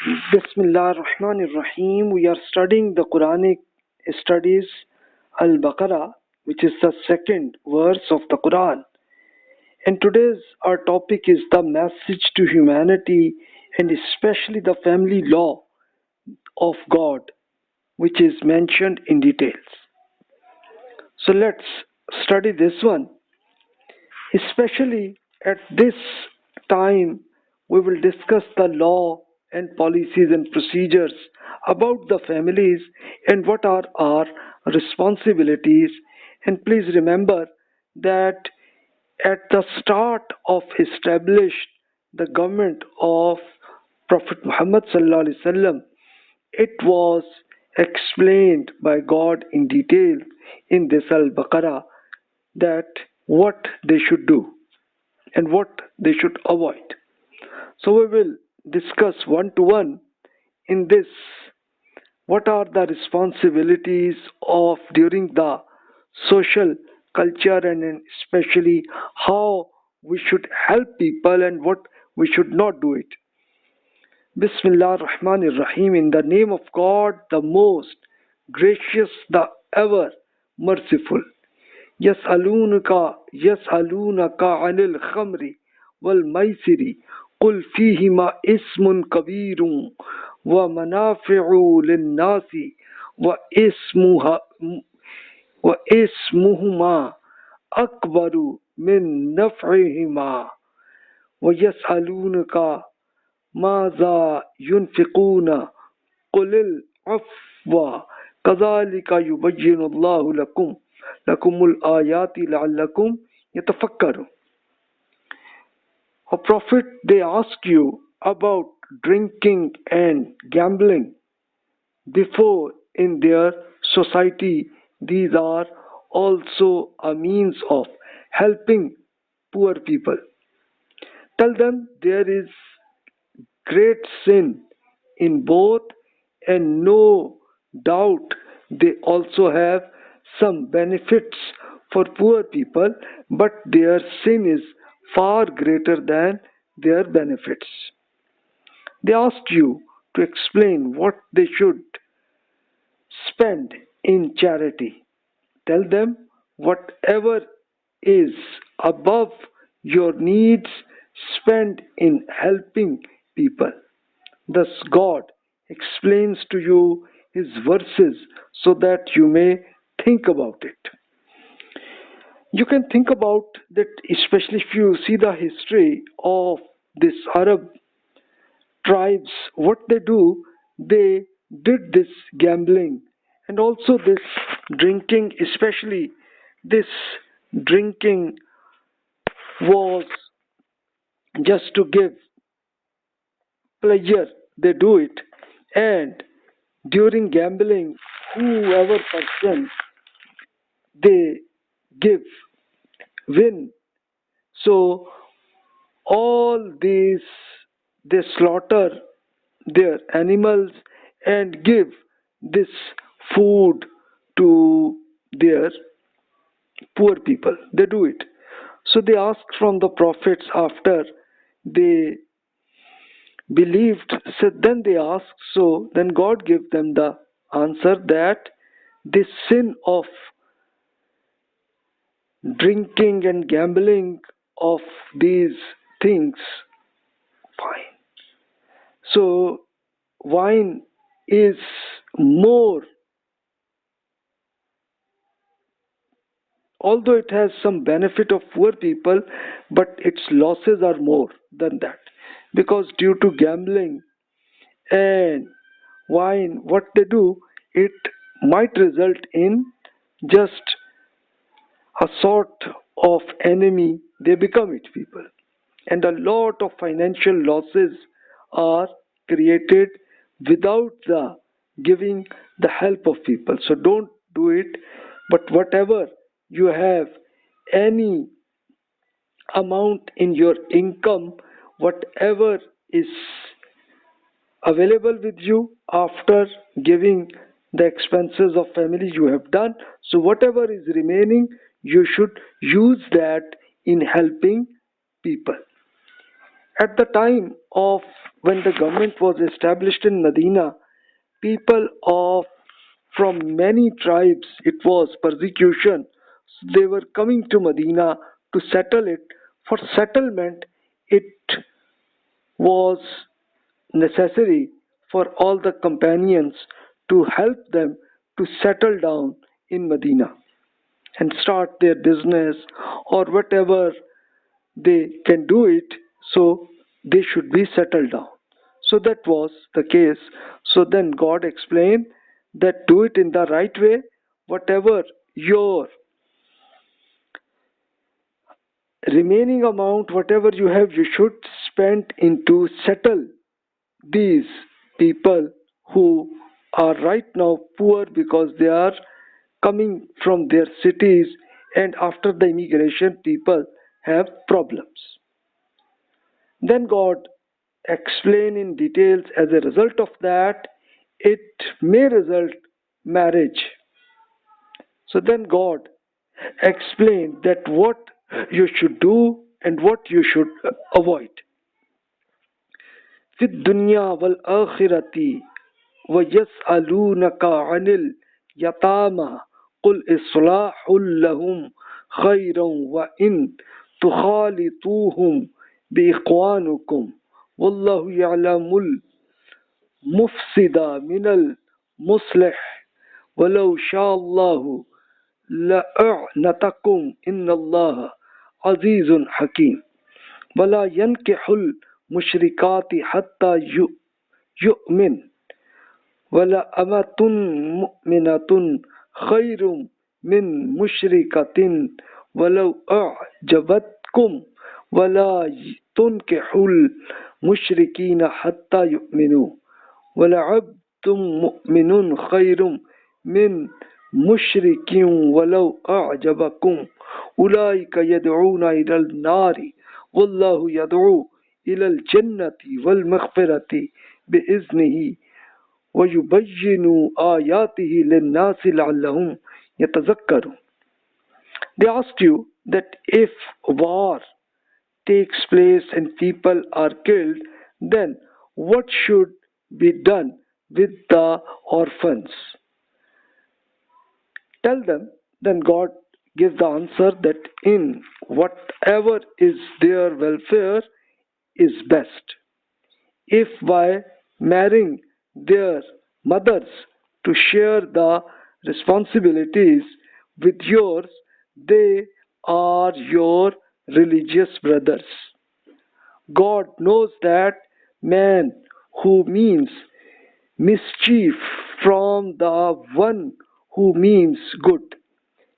Bismillah ar-Rahman ar-Rahim. We are studying the Quranic studies Al-Baqarah, which is the second verse of the Quran. And today's our topic is the message to humanity and especially the family law of God, which is mentioned in details. So let's study this one. Especially at this time, we will discuss the law and policies and procedures about the families and what are our responsibilities. And please remember that at the start of established the government of Prophet Muhammad sallallahu alaihi wasallam, it was explained by God in detail in this Al-Baqarah that what they should do and what they should avoid. So we will discuss one to one in this what are the responsibilities of during the social culture and especially how we should help people and what we should not do it. Bismillah ar-Rahman ar-Rahim. In the name of God, the most gracious, the ever merciful. يسألونك عن الخمر والميسر قل فيهما اسم كبير ومنافع للناس واسمهما أكبر من نفعهما ويسألونك ماذا ينفقون قل العفو كذلك يبين الله لكم الآيات لعلكم يتفكرون. O Prophet, they ask you about drinking and gambling. Before in their society, these are also a means of helping poor people. Tell them there is great sin in both, and no doubt they also have some benefits for poor people, but their sin is far greater than their benefits. They asked you to explain what they should spend in charity. Tell them whatever is above your needs, spend in helping people. Thus, God explains to you His verses so that you may think about it. You can think about that, especially if you see the history of this Arab tribes, what they do, they did this gambling and also this drinking, especially this drinking was just to give pleasure, they do it. And during gambling, whoever person they give win. So all these they slaughter their animals and give this food to their poor people. They do it. So they ask from the prophets after they believed. So then they asked. So then God gave them the answer that this sin of drinking and gambling of these things, fine. So wine is more, although it has some benefit of poor people, but its losses are more than that, because due to gambling and wine, what they do, it might result in just a sort of enemy. They become it, people, and a lot of financial losses are created without the giving the help of people. So don't do it. But whatever you have, any amount in your income, whatever is available with you after giving the expenses of family you have done, so whatever is remaining, you should use that in helping people. At the time of when the government was established in Medina, people of from many tribes, it was persecution. So they were coming to Medina to settle it. For settlement, it was necessary for all the companions to help them to settle down in Medina and start their business or whatever they can do it, so they should be settled down. So that was the case. So then God explained that do it in the right way. Whatever your remaining amount, whatever you have, you should spend into settle these people who are right now poor because they are coming from their cities, and after the immigration people have problems. Then God explain in details as a result of that it may result marriage. So then God explained that what you should do and what you should avoid. في الدنيا والآخرة ويسألونك عن اليتامى قل إصلاح لهم خير وإن تخالطوهم بإخوانكم والله يعلم المفسد من المصلح ولو شاء الله لأعنتكم إن الله عزيز حكيم ولا ينكح المشركات حتى يؤمن ولا أمة مؤمنة خير من مشركة ولو أعجبتكم ولا تنكحوا المشركين حتى يؤمنوا ولعبد مؤمن خير من مشرك ولو أعجبكم أولئك يدعون إلى النار والله يدعو إلى الجنة والمغفرة بإذنه ويبين آياته للناس لعلهم يتذكرون. They asked you that if war takes place and people are killed, then what should be done with the orphans? Tell them, then God gives the answer that in whatever is their welfare is best. If by marrying their mothers to share the responsibilities with yours, they are your religious brothers. God knows that man who means mischief from the one who means good.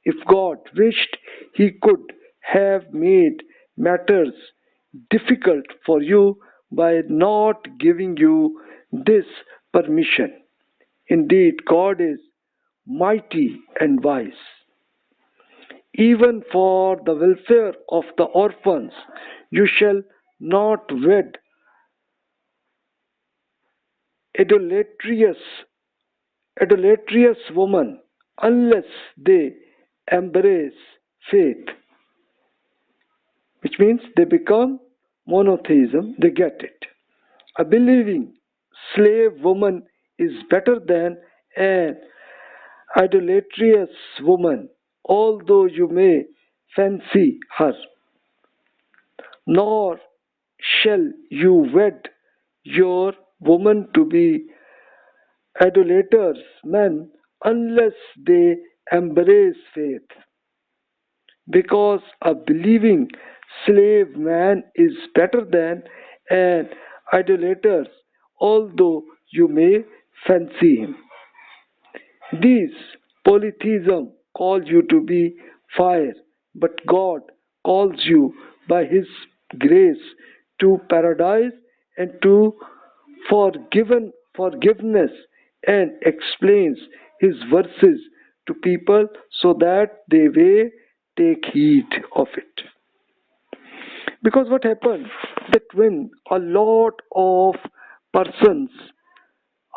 If God wished, He could have made matters difficult for you by not giving you this permission. Indeed, God is mighty and wise. Even for the welfare of the orphans, you shall not wed idolatrous, idolatrous woman unless they embrace faith, which means they become monotheism, they get it. A believing slave woman is better than an idolatrous woman, although you may fancy her. Nor shall you wed your woman to be idolaters men unless they embrace faith, because a believing slave man is better than an idolater, although you may fancy him. These polytheism call you to be fire, but God calls you by His grace to paradise and to forgiveness, and explains His verses to people so that they may take heed of it. Because what happened that when a lot of persons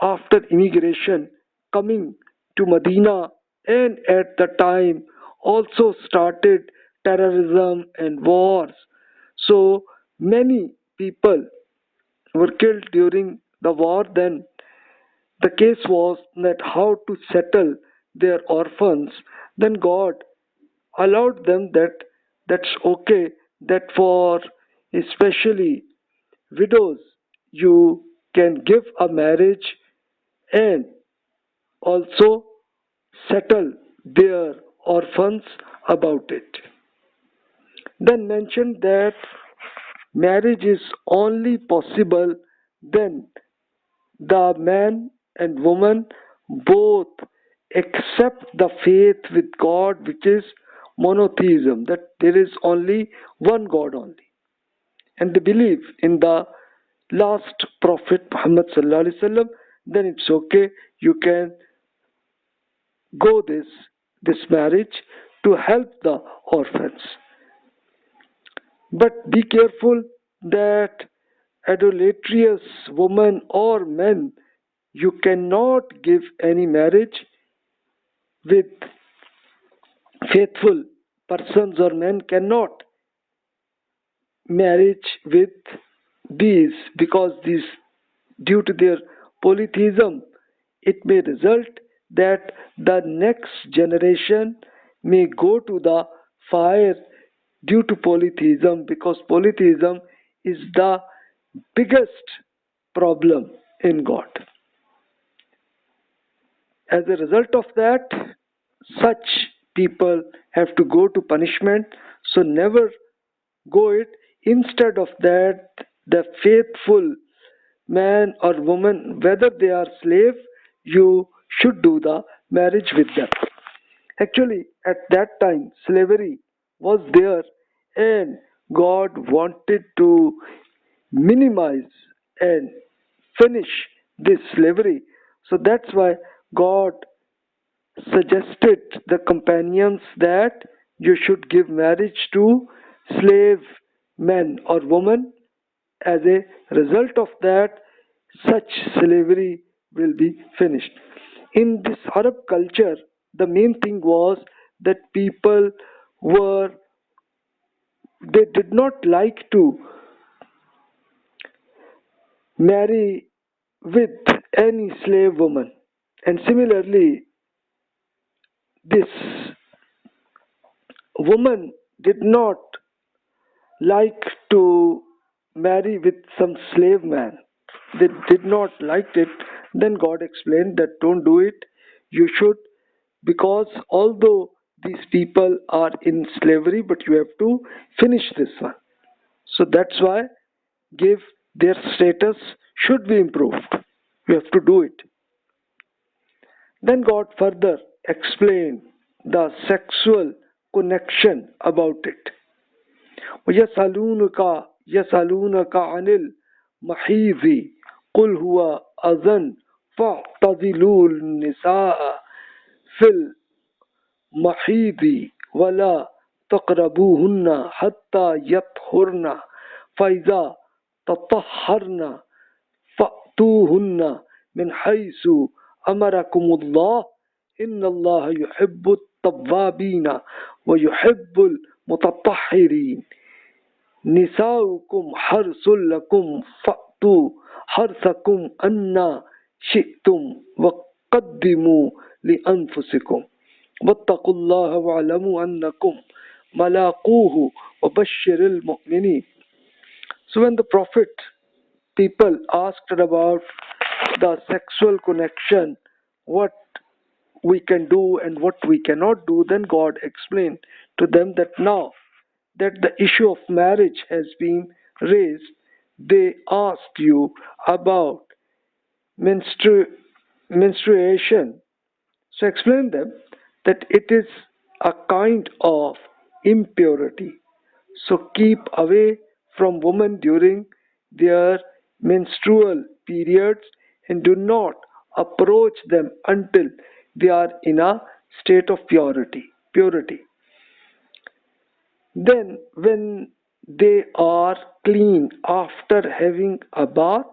after immigration coming to Medina, and at the time also started terrorism and wars, so many people were killed during the war, then the case was that how to settle their orphans. Then God allowed them that that's okay, that for especially widows you can give a marriage and also settle their orphans about it. Then mentioned that marriage is only possible then the man and woman both accept the faith with God, which is monotheism, that there is only one God only, and they believe in the last prophet Muhammad sallallahu alaihi wasallam. Then it's okay, you can go this marriage to help the orphans. But be careful that idolatrous woman or men, you cannot give any marriage with faithful persons, or men cannot marriage with these, because these, due to their polytheism, it may result that the next generation may go to the fire due to polytheism, because polytheism is the biggest problem in God. As a result of that, such people have to go to punishment, so never go it. Instead of that, the faithful man or woman, whether they are slave, you should do the marriage with them. Actually, at that time, slavery was there, and God wanted to minimize and finish this slavery. So that's why God suggested the companions that you should give marriage to slave men or women. As a result of that, such slavery will be finished. In this Arab culture, the main thing was that people were, they did not like to marry with any slave woman, and similarly this woman did not like to marry with some slave man. They did not like it. Then God explained that don't do it, you should, because although these people are in slavery, but you have to finish this one. So that's why give their status should be improved, you have to do it. Then God further explained the sexual connection about it. يسألونك عن المحيض قل هو أذى فاعتزلوا النساء في المحيض ولا تقربوهن حتى يطهرن فإذا تطهرن فأتوهن من حيث أمركم الله إن الله يحب التوابين ويحب المتطهرين نساؤكم حرث لكم فأتوا حرثكم أن شئتم وقدموا لأنفسكم واتقوا الله واعلموا أنكم ملاقوه وبشر المؤمنين. So when the Prophet people asked about the sexual connection, what we can do and what we cannot do, then God explained to them that now that the issue of marriage has been raised, they asked you about menstruation. So explain them that it is a kind of impurity. So keep away from women during their menstrual periods and do not approach them until they are in a state of purity. Then when they are clean after having a bath,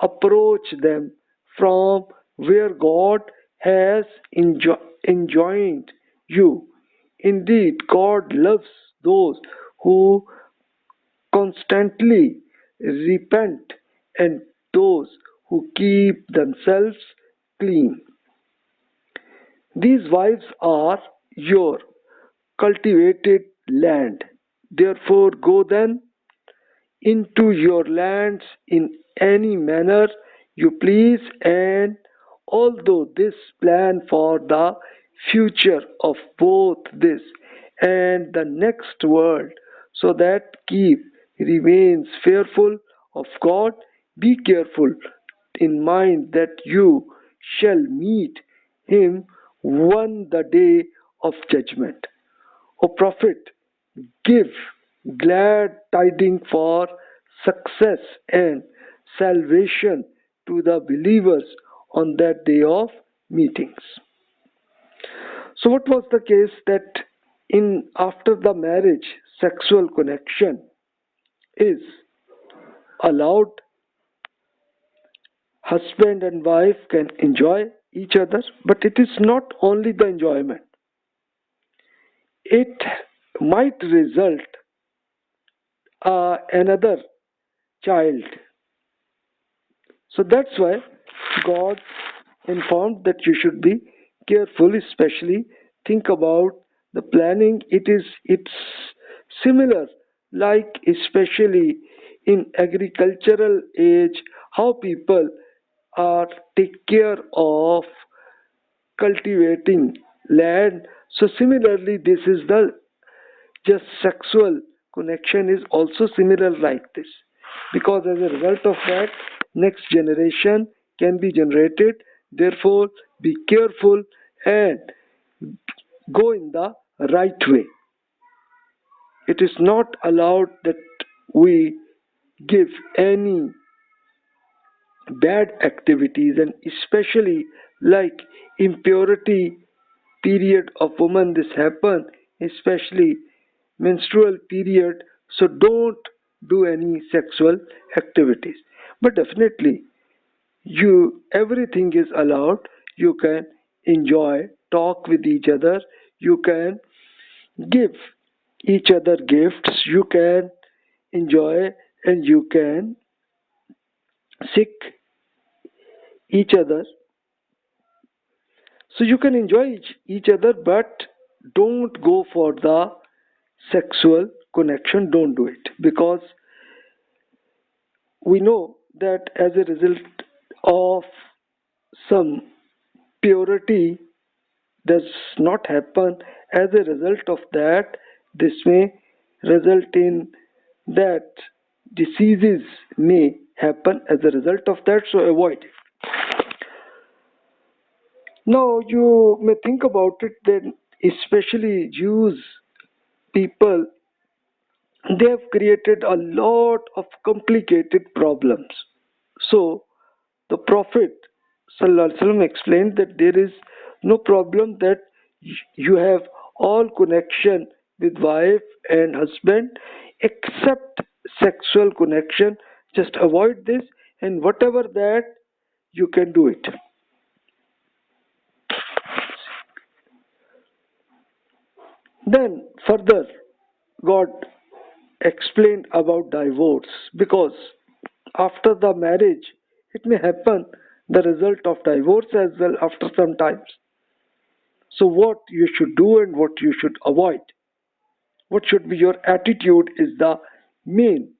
approach them from where God has enjoined you. Indeed, God loves those who constantly repent, and those who keep themselves clean. These wives are your cultivated land. Therefore, go then into your lands in any manner you please, and although this plan for the future of both this and the next world, so that keep remains fearful of God, be careful in mind that you shall meet him one the day of judgment. O Prophet, give glad tidings for success and salvation to the believers on that day of meetings. So, what was the case that in after the marriage, sexual connection is allowed? Husband and wife can enjoy each other, but it is not only the enjoyment. It might result another child. So that's why God informed that you should be careful, especially think about the planning. It's similar, like especially in agricultural age, how people are take care of cultivating land. So similarly, this is the just sexual connection is also similar like this, because as a result of that next generation can be generated. Therefore, be careful and go in the right way. It is not allowed that we give any bad activities, and especially like impurity period of woman, this happen, especially menstrual period. So don't do any sexual activities, but definitely you everything is allowed. You can enjoy, talk with each other, you can give each other gifts, you can enjoy, and you can seek each other. So you can enjoy each other, but don't go for the sexual connection. Don't do it, because we know that as a result of some purity does not happen. As a result of that, this may result in that diseases may happen as a result of that, so avoid it. Now you may think about it, then especially Jews people, they have created a lot of complicated problems. So the Prophet ﷺ explained that there is no problem that you have all connection with wife and husband except sexual connection. Just avoid this, and whatever that you can do it. Then further, God explained about divorce, because after the marriage it may happen the result of divorce as well after some times. So what you should do and what you should avoid, what should be your attitude, is the main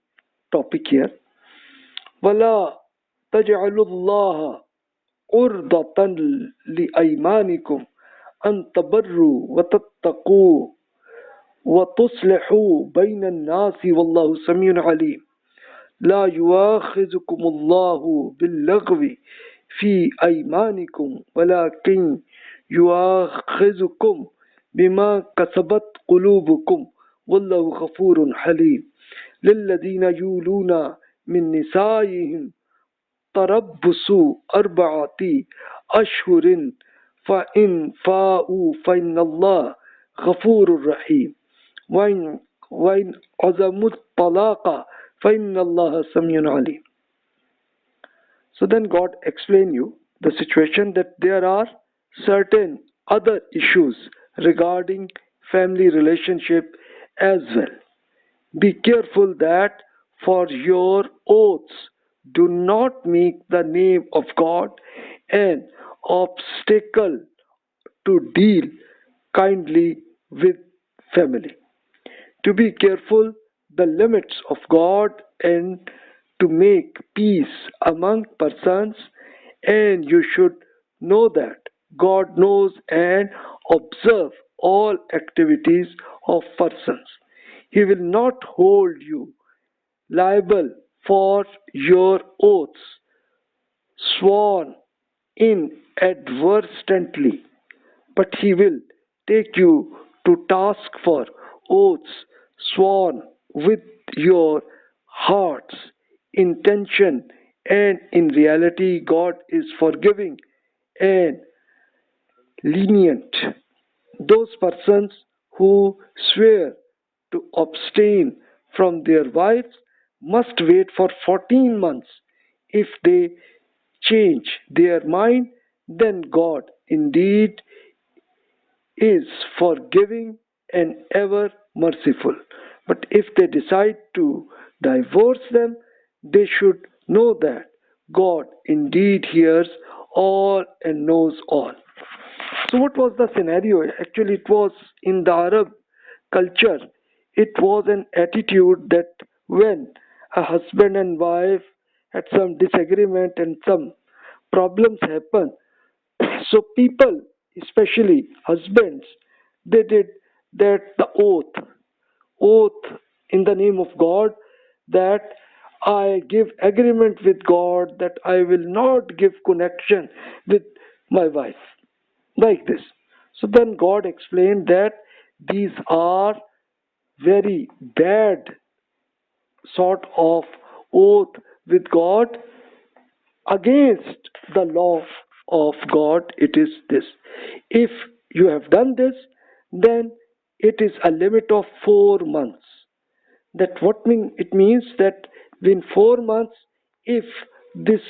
topic here. وَلَا تَجْعَلُوا اللَّهَ عُرْضَةً لِأَيْمَانِكُمْ أَن تَبَرُّوا وَتَتَّقُوا وَتُصْلِحُوا بَيْنَ النَّاسِ وَاللَّهُ سَمِيعٌ عَلِيمٌ لا يؤاخذكم الله باللغو في أيمانكم ولكن يؤاخذكم بما كسبت قلوبكم والله غفور حليم للذين يولون من نسائهم تربص أربعة أشهر فإن فاءوا فإن الله غفور رحيم وإن عزموا الطلاق فإن الله سميع عليم. So then God explained you the situation that there are certain other issues regarding family relationship as well. Be careful that for your oaths. Do not make the name of God an obstacle to deal kindly with family. To be careful the limits of God and to make peace among persons, and you should know that God knows and observe all activities of persons. He will not hold you liable for your oaths sworn inadvertently, but he will take you to task for oaths sworn with your heart's intention, and in reality, God is forgiving and lenient. Those persons who swear to abstain from their wives must wait for 14 months. If they change their mind, then God indeed is forgiving and ever merciful. But if they decide to divorce them, they should know that God indeed hears all and knows all. So, what was the scenario? Actually, it was in the Arab culture, it was an attitude that when a husband and wife had some disagreement and some problems happen, so people, especially husbands, they did that the oath in the name of God, that I give agreement with God that I will not give connection with my wife, like this. So then God explained that these are very bad sort of oath with God, against the law of God. It is this: if you have done this, then it is a limit of 4 months. That what mean? It means that within 4 months, if this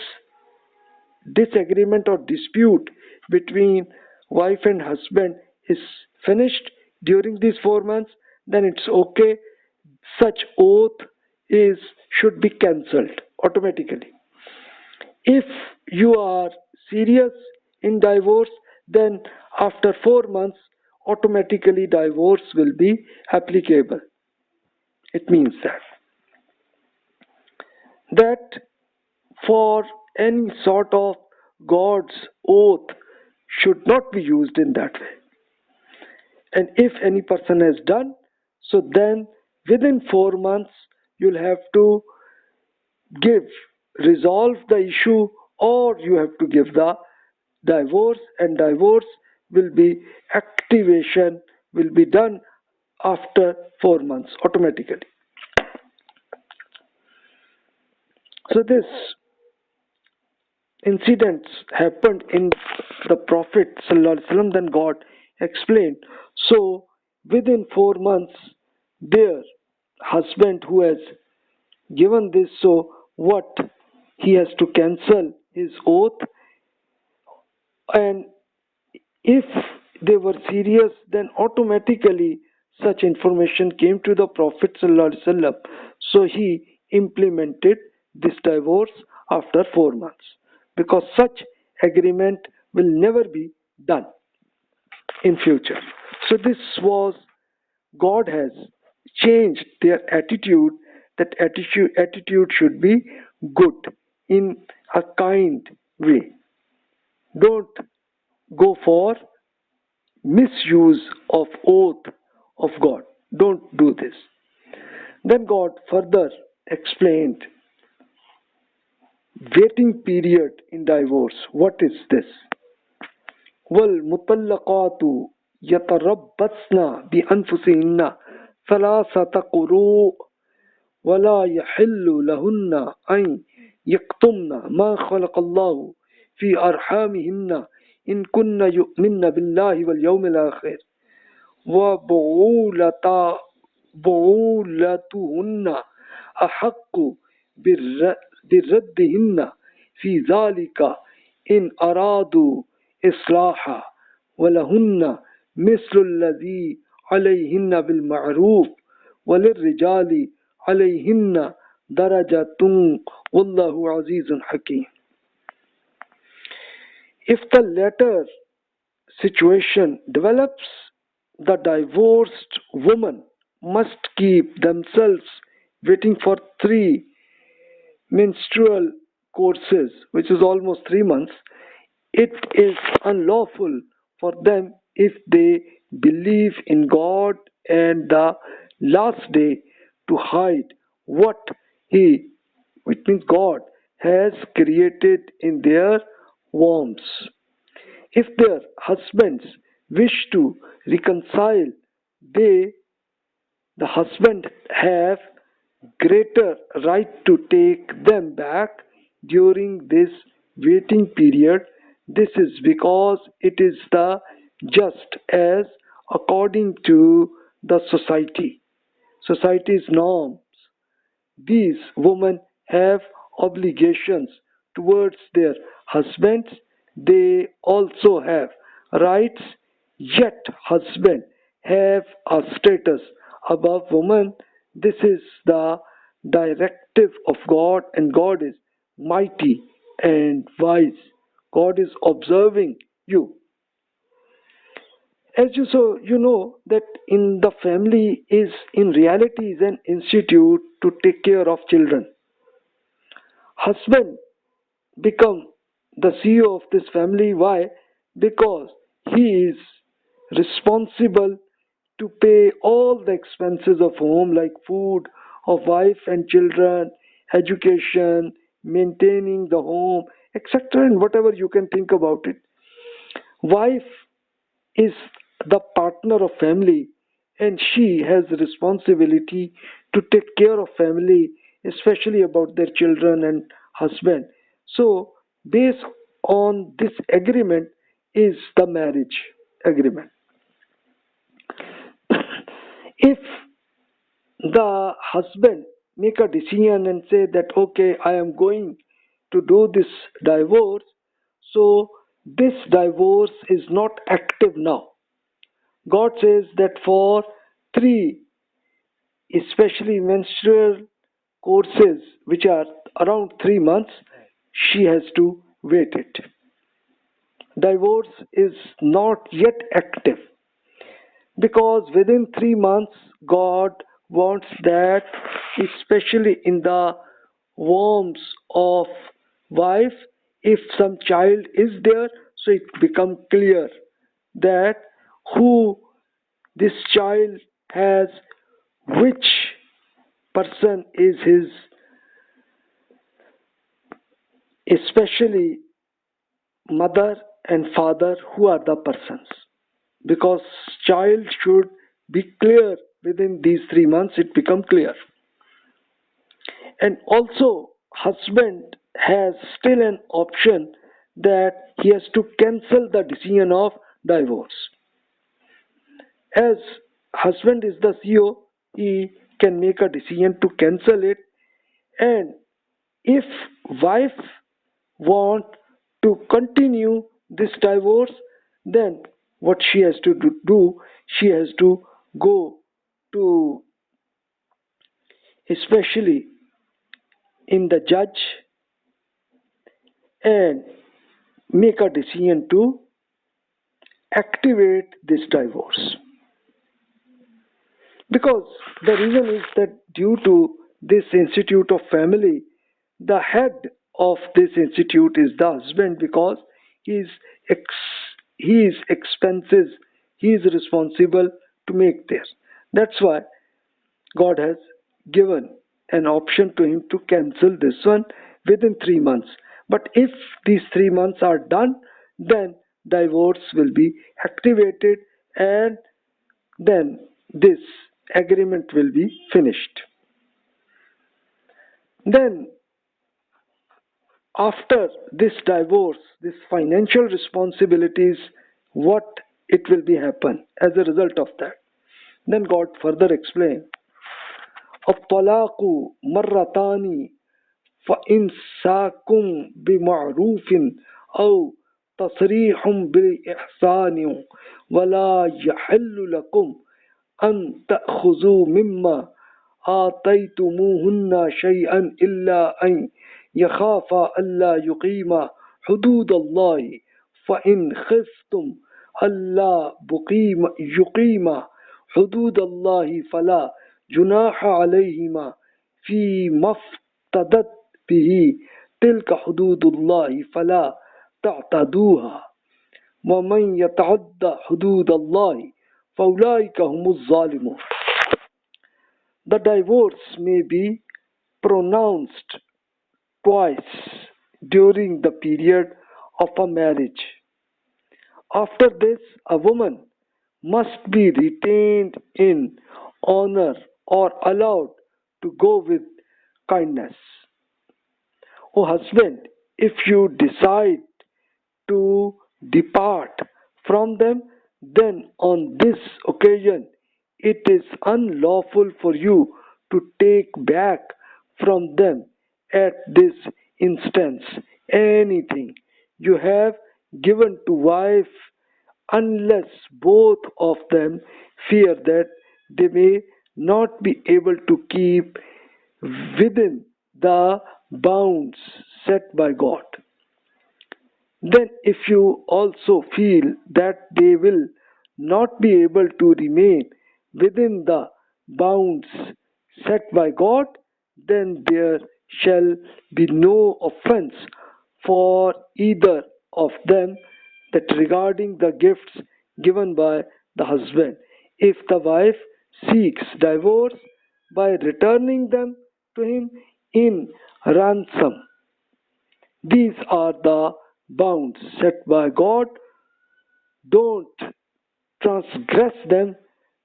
disagreement or dispute between wife and husband is finished during these 4 months, then it's okay. Such oath is should be cancelled automatically. If you are serious in divorce, then after 4 months, automatically divorce will be applicable. It means that for any sort of God's oath should not be used in that way. And if any person has done, so then within 4 months you'll have to give resolve the issue, or you have to give the divorce, and divorce will be activation will be done after 4 months automatically. So this incidents happened in the Prophet ﷺ. Then God explained, so within 4 months their husband who has given this, so what, he has to cancel his oath, and if they were serious, then automatically such information came to the Prophet ﷺ. So he implemented this divorce after 4 months, because such agreement will never be done in future. So this was, God has changed their attitude, that attitude should be good, in a kind way. Don't go for misuse of oath of God. Don't do this. Then God further explained waiting period in divorce. What is this? وَالْمُطَلَّقَاتُ يَتَرَبَّصْنَ بِأَنفُسِهِنَّ ثَلَاثَةَ قُرُوءٍ ولا يحل لهن أن يكتمن ما خلق الله في أرحامهن إن كن يؤمن بالله واليوم الآخر وبعولتهن أحق بردهن في ذلك إن أرادوا إصلاحا ولهن مثل الذي عليهن بالمعروف وللرجال عليهن darajatun wallahu azizun hakim. If the latter situation develops, the divorced woman must keep themselves waiting for 3 menstrual courses, which is almost 3 months. It is unlawful for them if they believe in God and the last day to hide what He, which means God, has created in their wombs. If their husbands wish to reconcile, they, the husband, have greater right to take them back during this waiting period. This is because it is the just as according to the society's norms. These women have obligations towards their husbands. They also have rights, yet husbands have a status above women. This is the directive of God, and God is mighty and wise. God is observing you. As you know that in the family is in reality is an institute to take care of children. Husband become the CEO of this family. Why? Because he is responsible to pay all the expenses of home like food of wife and children, education, maintaining the home, etc., and whatever you can think about it. Wife is the partner of family, and she has the responsibility to take care of family, especially about their children and husband. So based on this agreement is the marriage agreement. If the husband make a decision and say that okay, I am going to do this divorce, so this divorce is not active now. God says that for 3, especially menstrual courses, which are around 3 months, she has to wait it. Divorce is not yet active because within 3 months, God wants that, especially in the wombs of wife, if some child is there, so it become clear that who this child has, which person is his, especially mother and father, who are the persons, because child should be clear within these 3 months, it become clear. And also husband has still an option that he has to cancel the decision of divorce. As husband is the CEO, he can make a decision to cancel it. And if wife want to continue this divorce, then what she has to do, she has to go to, especially in the judge, and make a decision to activate this divorce. Because the reason is that due to this institute of family, the head of this institute is the husband, because his expenses, he is responsible to make this. That's why God has given an option to him to cancel this one within 3 months. But if these 3 months are done, then divorce will be activated, and then this agreement will be finished. Then after this divorce, this financial responsibilities, what it will be happen as a result of that. Then God further explained, الطلاق مرتان فإمساك بمعروف أو تصريح بالإحسان ولا يحل لكم أن تأخذوا مما آتيتموهن شيئا إلا أن يخافا ألا يقيما حدود الله فإن خفتم ألا يقيما حدود الله فلا جناح عليهما فيما افتدت به تلك حدود الله فلا تعتدوها ومن يتعد حدود الله فأولئك هم الظالمون. The divorce may be pronounced twice during the period of a marriage. After this, a woman must be retained in honor or allowed to go with kindness. O husband, if you decide to depart from them, then on this occasion it is unlawful for you to take back from them at this instance anything you have given to wife, unless both of them fear that they may not be able to keep within the bounds set by God. Then, if you also feel that they will not be able to remain within the bounds set by God, then there shall be no offense for either of them that regarding the gifts given by the husband, if the wife seeks divorce by returning them to him in ransom. These are the bounds set by God. Don't transgress them,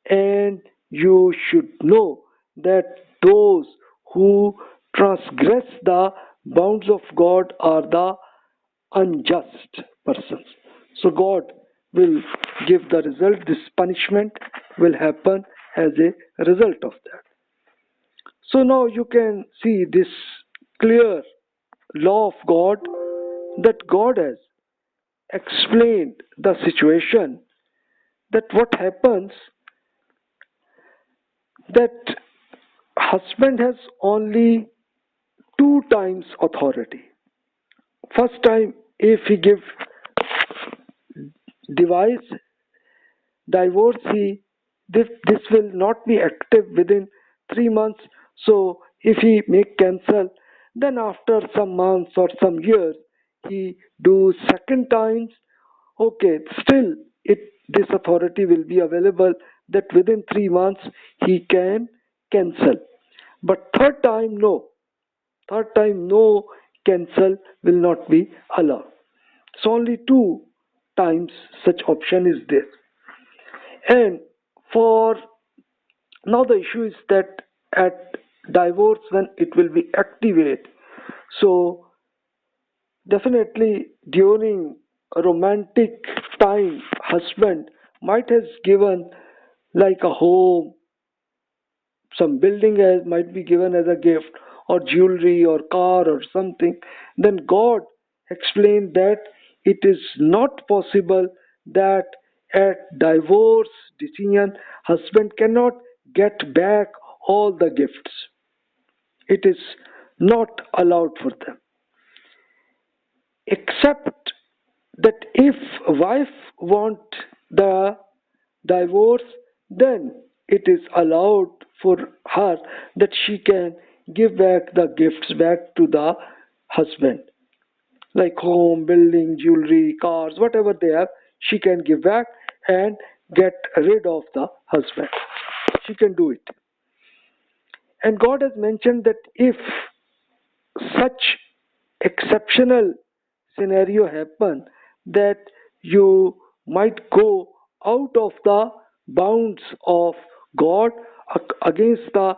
and you should know that those who transgress the bounds of God are the unjust persons. So God will give the result. This punishment will happen as a result of that. So now you can see this clear law of God, that God has explained the situation, that what happens, that husband has only two times authority. First time, if he give divorce, this will not be active within 3 months. So if he make cancel, then after some months or some years he do second times, okay, still this authority will be available, that within 3 months he can cancel. But third time no cancel will not be allowed. So only two times such option is there. And for now the issue is that at divorce, when it will be activated, so definitely during a romantic time husband might has given like a home, some building might be given as a gift, or jewelry or car or something. Then God explained that it is not possible that at divorce decision husband cannot get back all the gifts. It is not allowed for them, except that if wife want the divorce, then it is allowed for her that she can give back the gifts back to the husband, like home, building, jewelry, cars, whatever they have, she can give back and get rid of the husband. She can do it. And God has mentioned that if such exceptional scenario happen, that you might go out of the bounds of God, against the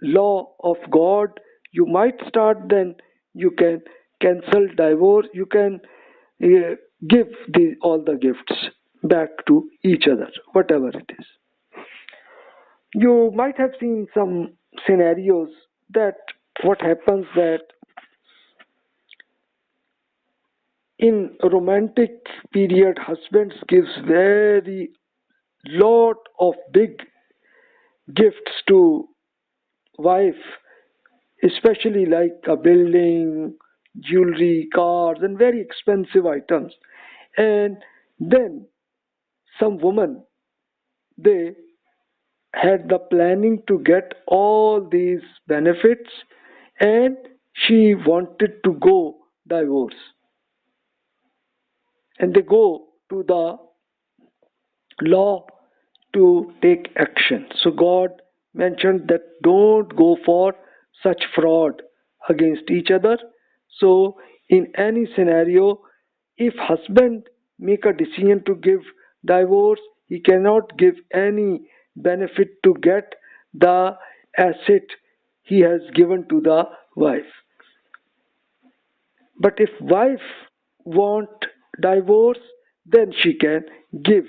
law of God, you might start, then you can cancel divorce, you can give all the gifts back to each other, whatever it is. You might have seen some scenarios that what happens that in a romantic period husbands gives very lot of big gifts to wife, especially like a building, jewelry, cars, and very expensive items. And then some women, they had the planning to get all these benefits, and she wanted to go divorce, and they go to the law to take action. So God mentioned that don't go for such fraud against each other. So in any scenario, if husband make a decision to give divorce, he cannot give any benefit to get the asset he has given to the wife. But if wife want divorce, then she can give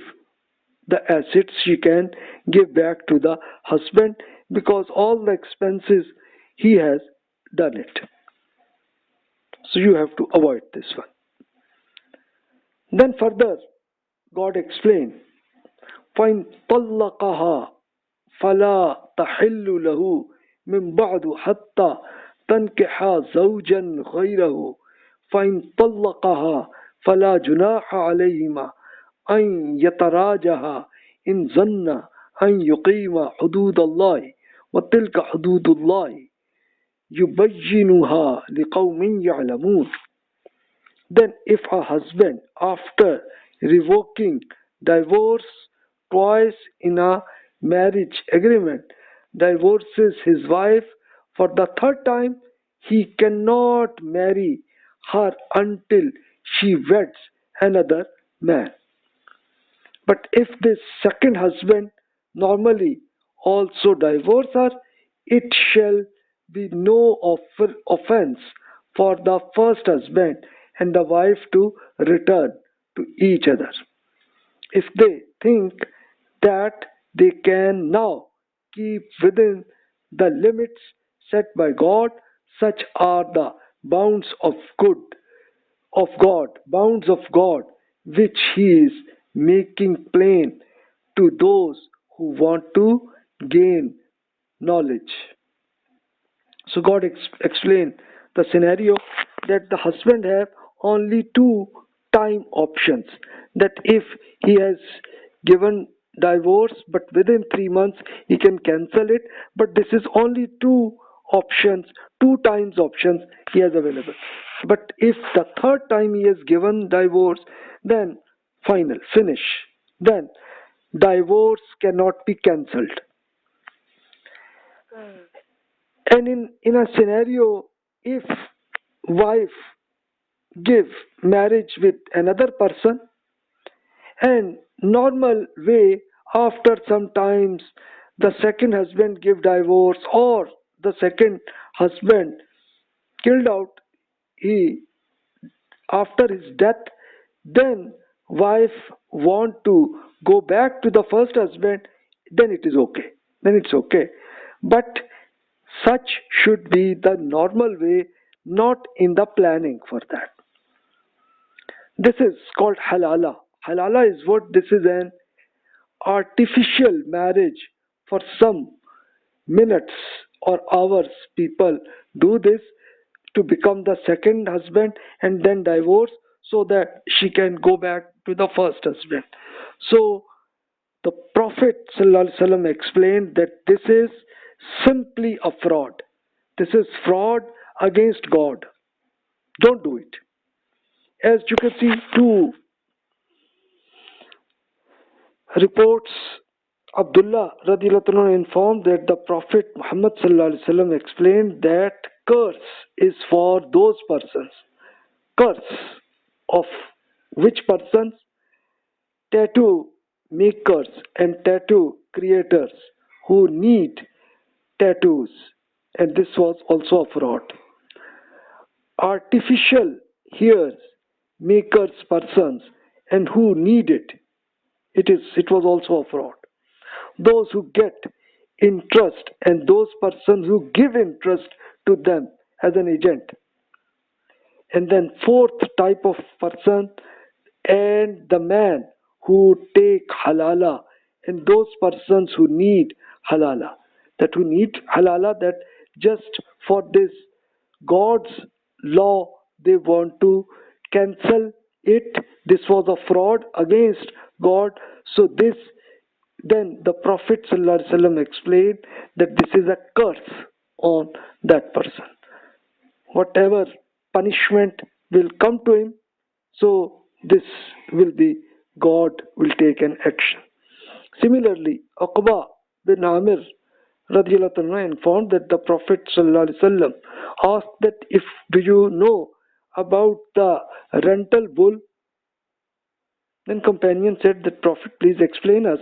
the assets, she can give back to the husband, because all the expenses he has done it. So you have to avoid this one. Then further, God explained, فَإِن طَلَّقَهَا فَلَا تَحِلُّ لَهُ مِن بَعْدُ حَتَّى تَنكِحَ زَوْجًا غَيْرَهُ فَإِن طَلَّقَهَا فَلَا جُنَاحَ عَلَيْهِمَا أَن يَتَرَاجَعَا إِن ظَنَّا أَن يُقِيمَا حُدُودَ اللَّهِ وَتِلْكَ حُدُودُ اللَّهِ يُبَيِّنُهَا لِقَوْمٍ يَعْلَمُونَ. Then if a husband, after revoking divorce twice in a marriage agreement, divorces his wife for the third time, he cannot marry her until she weds another man. But if this second husband normally also divorce her, it shall be no offense for the first husband and the wife to return to each other. If they think that they can now keep within the limits set by God, such are the bounds of bounds of God, which He is making plain to those who want to gain knowledge. So God explained the scenario that the husband have only two time options. That if he has given divorce, but within 3 months he can cancel it. But this is only two options, two times options he has available. But if the third time he has given divorce, then final, finish. Then divorce cannot be cancelled. And in a scenario, if wife give marriage with another person, and normal way, after some times the second husband give divorce, or the second husband killed out he after his death, then wife want to go back to the first husband, then it is okay, then it's okay. But such should be the normal way, not in the planning for that. This is called halala. Halala is what? This is an artificial marriage. For some minutes or hours people do this to become the second husband and then divorce, so that she can go back to the first husband. So the Prophet ﷺ explained that this is simply a fraud. This is fraud against God. Don't do it. As you can see, two reports, Abdullah radiallahu anhu informed that the Prophet Muhammad ﷺ explained that curse is for those persons. Curse of which persons? Tattoo makers and tattoo creators who need tattoos. And this was also a fraud. Artificial hairs makers persons and who need it. It was also a fraud. Those who get interest and those persons who give interest to them as an agent. And then fourth type of person, and the man who take halala and those persons who need halala. that who need halala, that just for this God's law they want to cancel it. This was a fraud against God. So this, then the Prophet ﷺ explained that this is a curse on that person. Whatever punishment will come to him, so this will be, God will take an action. Similarly, Uqba bin Amir radiallahu anhu informed that the Prophet ﷺ asked that, if do you know about the rental bull? Then companion said that, Prophet, please explain us.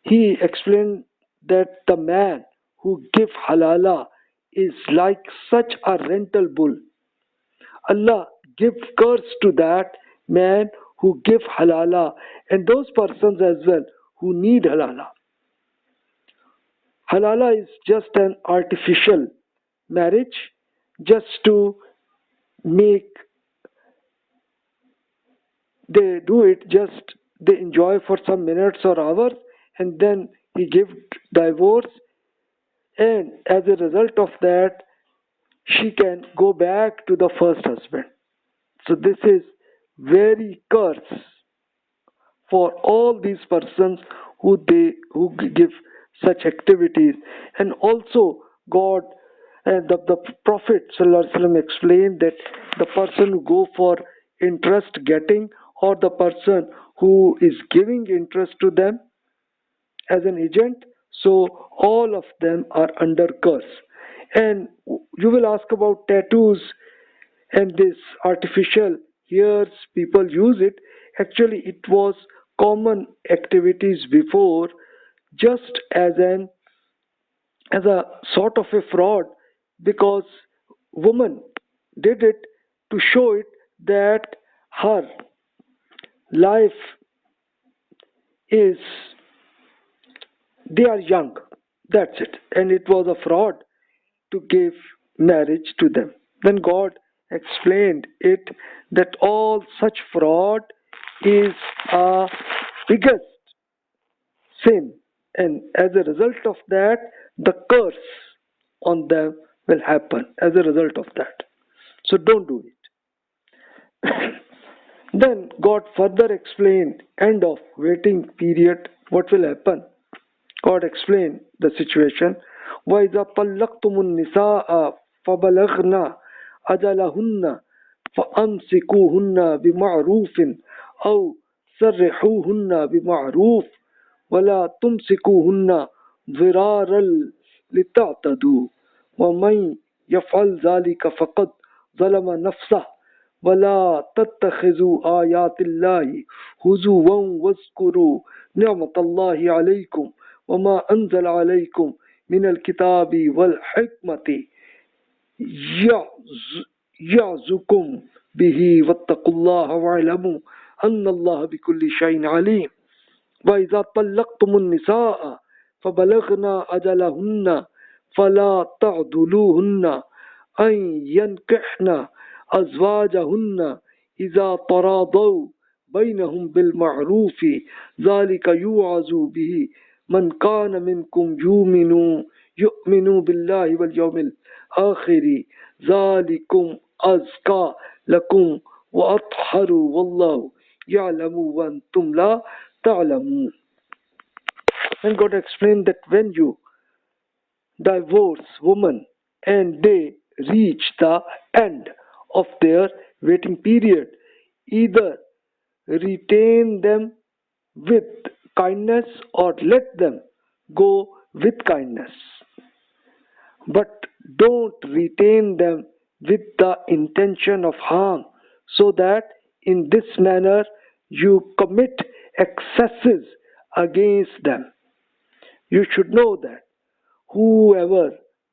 He explained that the man who give halala is like such a rental bull. Allah give curse to that man who give halala and those persons as well who need halala. Halala is just an artificial marriage, just to make, they do it, just they enjoy for some minutes or hours, and then he gives divorce, and as a result of that she can go back to the first husband. So this is very curse for all these persons who give such activities. And also God and the Prophet ﷺ explained that the person who go for interest getting, or the person who is giving interest to them as an agent, so all of them are under curse. And you will ask about tattoos and this artificial hairs, people use it. Actually it was common activities before, just as a sort of a fraud, because woman did it to show it that her life is, they are young, that's it, and it was a fraud to give marriage to them. Then God explained it that all such fraud is a biggest sin, and as a result of that the curse on them will happen as a result of that. So don't do it. Then God further explained end of waiting period, what will happen. God explained the situation. وَإِذَا طَلَّقْتُمُ النِّسَاءَ فَبَلَغْنَ أَجَلَهُنَّ فَأَمْسِكُوهُنَّ بِمَعْرُوفٍ أَوْ سَرِّحُوهُنَّ بِمَعْرُوفٍ وَلَا تُمْسِكُوهُنَّ ضِرَارًا لِتَعْتَدُوا وَمَنْ يَفْعَلْ ذَلِكَ فَقَدْ ظَلَمَ نَفْسَهُ وَلَا تَتَّخِذُوا آيَاتِ اللَّهِ هُزُوًا وَاذْكُرُوا نِعْمَةَ اللَّهِ عَلَيْكُمْ وَمَا أَنزَلَ عَلَيْكُمْ مِنَ الْكِتَابِ وَالْحِكْمَةِ يَعْظُكُمْ بِهِ وَاتَّقُوا اللَّهَ وَاعْلَمُوا أَنَّ اللَّهَ بِكُلِّ شَيْءٍ عَلِيمٌ وَإِذَا طَلَّقْتُمُ النِّسَاءَ فَبَلَغْنَ أَجَلَهُنَّ فَلَا تَعْضُلُوهُنَّ أَنْ يَنكِحْنَ أَزْوَاجَهُنَّ إِذَا تَرَاضَوْا بَيْنَهُمْ بِالْمَعْرُوفِ ذَلِكَ يُوعَظُ بِهِ مَنْ كَانَ مِنْكُمْ يُؤْمِنُ بِاللَّهِ وَالْيَوْمِ الْآخِرِ ذَلِكُمْ أَزْكَى لَكُمْ وَأَطْهَرُ وَاللَّهُ يَعْلَمُ وَأَنْتُمْ لَا تَعْلَمُونَ. And God explained that when you divorce woman and they reach the end of their waiting period, either retain them with kindness or let them go with kindness, but don't retain them with the intention of harm, so that in this manner you commit excesses against them. You should know that whoever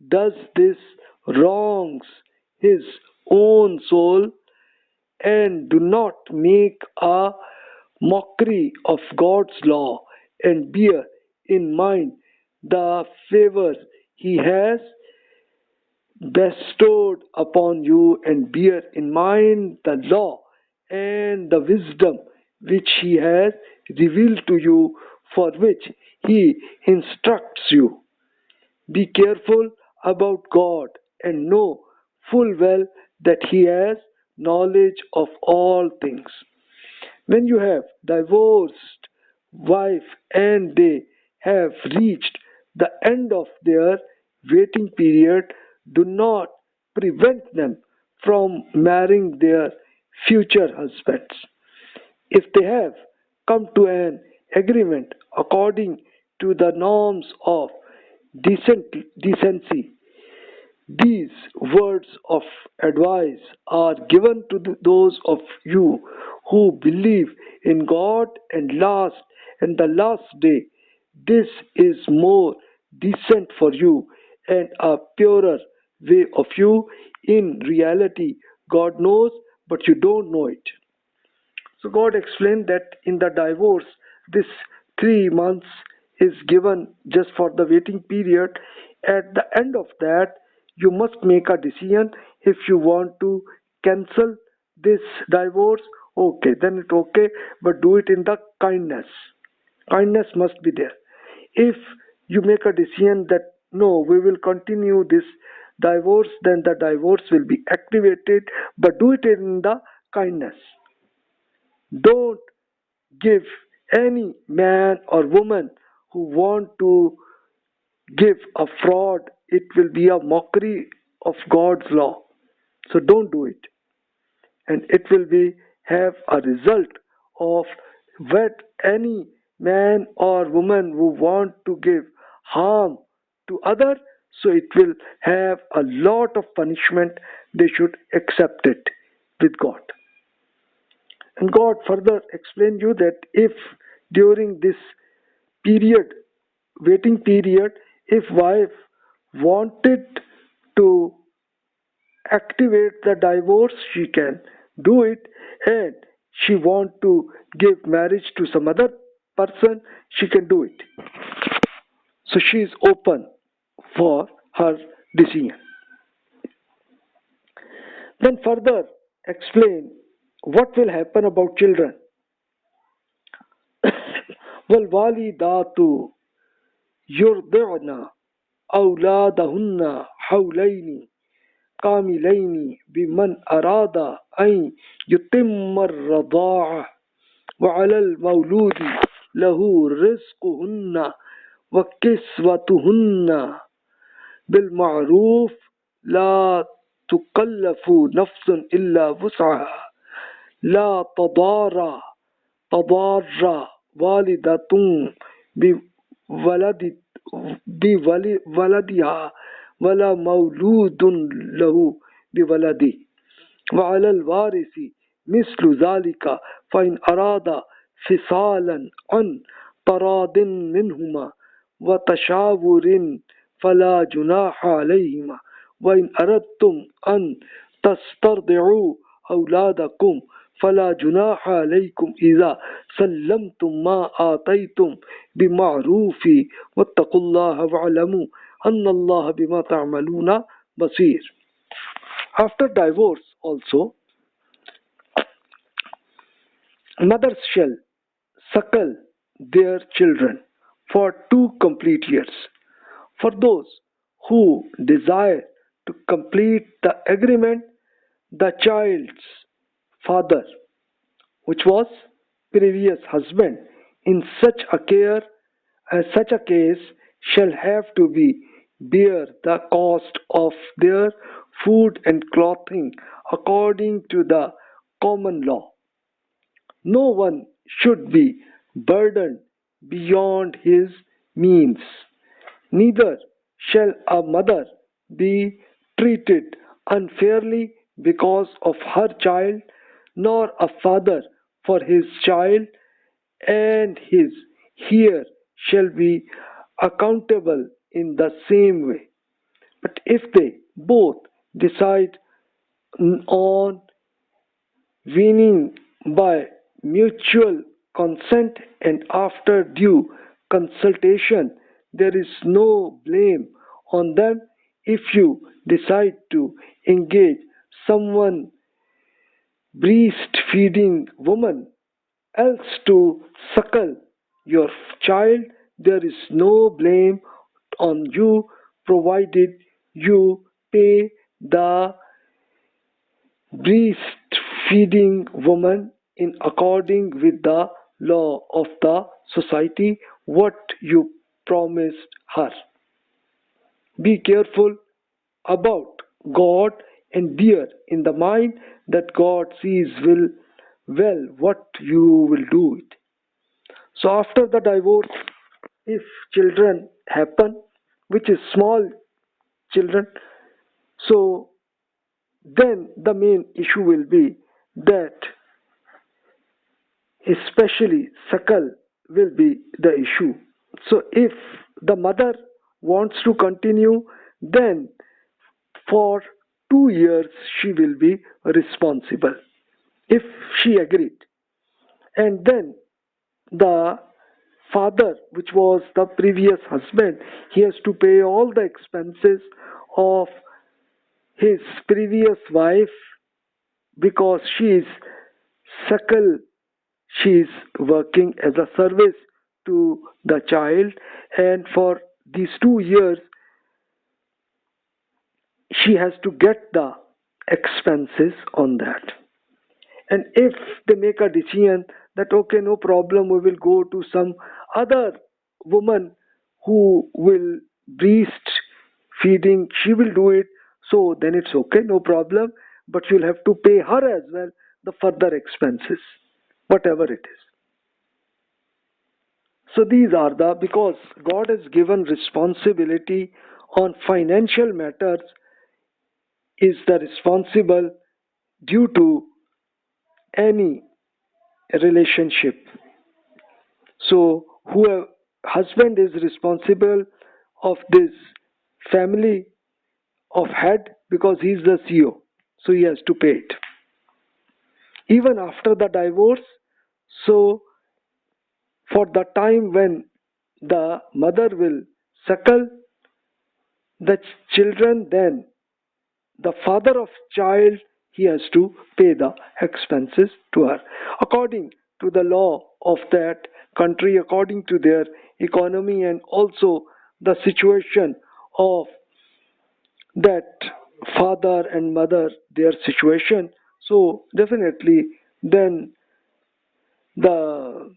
does this wrongs his own soul, and do not make a mockery of God's law, and bear in mind the favors he has bestowed upon you, and bear in mind the law and the wisdom which he has revealed to you, for which he instructs you. Be careful about God and know full well that He has knowledge of all things. When you have divorced wife and they have reached the end of their waiting period, do not prevent them from marrying their future husbands. If they have come to an agreement according to the norms of decency, these words of advice are given to those of you who believe in God and the last day. This is more decent for you and a purer way of you. In reality, God knows, but you don't know it. So God explained that in the divorce, this 3 months is given just for the waiting period. At the end of that, you must make a decision if you want to cancel this divorce. Okay, then it's okay, but do it in the kindness. Kindness must be there. If you make a decision that no, we will continue this divorce, then the divorce will be activated, but do it in the kindness. Don't give any man or woman who want to give a fraud. It will be a mockery of God's law. So don't do it. And it will be have a result of what any man or woman who want to give harm to other, so it will have a lot of punishment. They should accept it with God. And God further explained you that if during this period, waiting period, if wife wanted to activate the divorce, she can do it, and she want to give marriage to some other person, she can do it. So she is open for her decision. Then further explain what will happen about children. والوالدات يرضعن أولادهن حولين كاملين بمن أراد أن يتم الرضاعة وعلى المولود له رزقهن وكسوتهن بالمعروف لا تكلف نفس إلا وسعها لا تضار والدة بولد بولدها ولا مولود له بولده وعلى الوارث مثل ذلك فإن أراد فصالا عن تراض منهما وتشاور فلا جناح عليهما وإن أردتم أن تسترضعوا أولادكم فلا جناح عليكم إذا سلمتم ما آتيتم بمعروف واتقوا الله واعلموا أن الله بما تعملون بصير. After divorce also, mothers shall suckle their children for 2 complete years. For those who desire to complete the agreement, the child's father, which was previous husband, in such a case shall have to be bear the cost of their food and clothing according to the common law. No one should be burdened beyond his means. Neither shall a mother be treated unfairly because of her child, nor a father for his child, and his heir shall be accountable in the same way. But if they both decide on weaning by mutual consent and after due consultation, there is no blame on them. If you decide to engage someone breastfeeding woman else to suckle your child, there is no blame on you provided you pay the breastfeeding woman in according with the law of the society what you promised her. Be careful about God and bear in the mind that God sees well what you will do it. So after the divorce, if children happen, which is small children, so then the main issue will be that especially suckle will be the issue. So if the mother wants to continue, then for 2 years she will be responsible if she agreed. And then the father, which was the previous husband, he has to pay all the expenses of his previous wife because she is suckle, she is working as a service to the child, and for these 2 years she has to get the expenses on that. And if they make a decision that okay, no problem, we will go to some other woman who will breast feeding, she will do it, so then it's okay, no problem, but you'll have to pay her as well the further expenses, whatever it is. So these are the, because God has given responsibility on financial matters, is the responsible due to any relationship. So whoever husband is responsible of this family of head because he is the CEO, so he has to pay it. Even after the divorce, so for the time when the mother will suckle the children, then the father of child, he has to pay the expenses to her according to the law of that country, according to their economy and also the situation of that father and mother, their situation. So definitely then the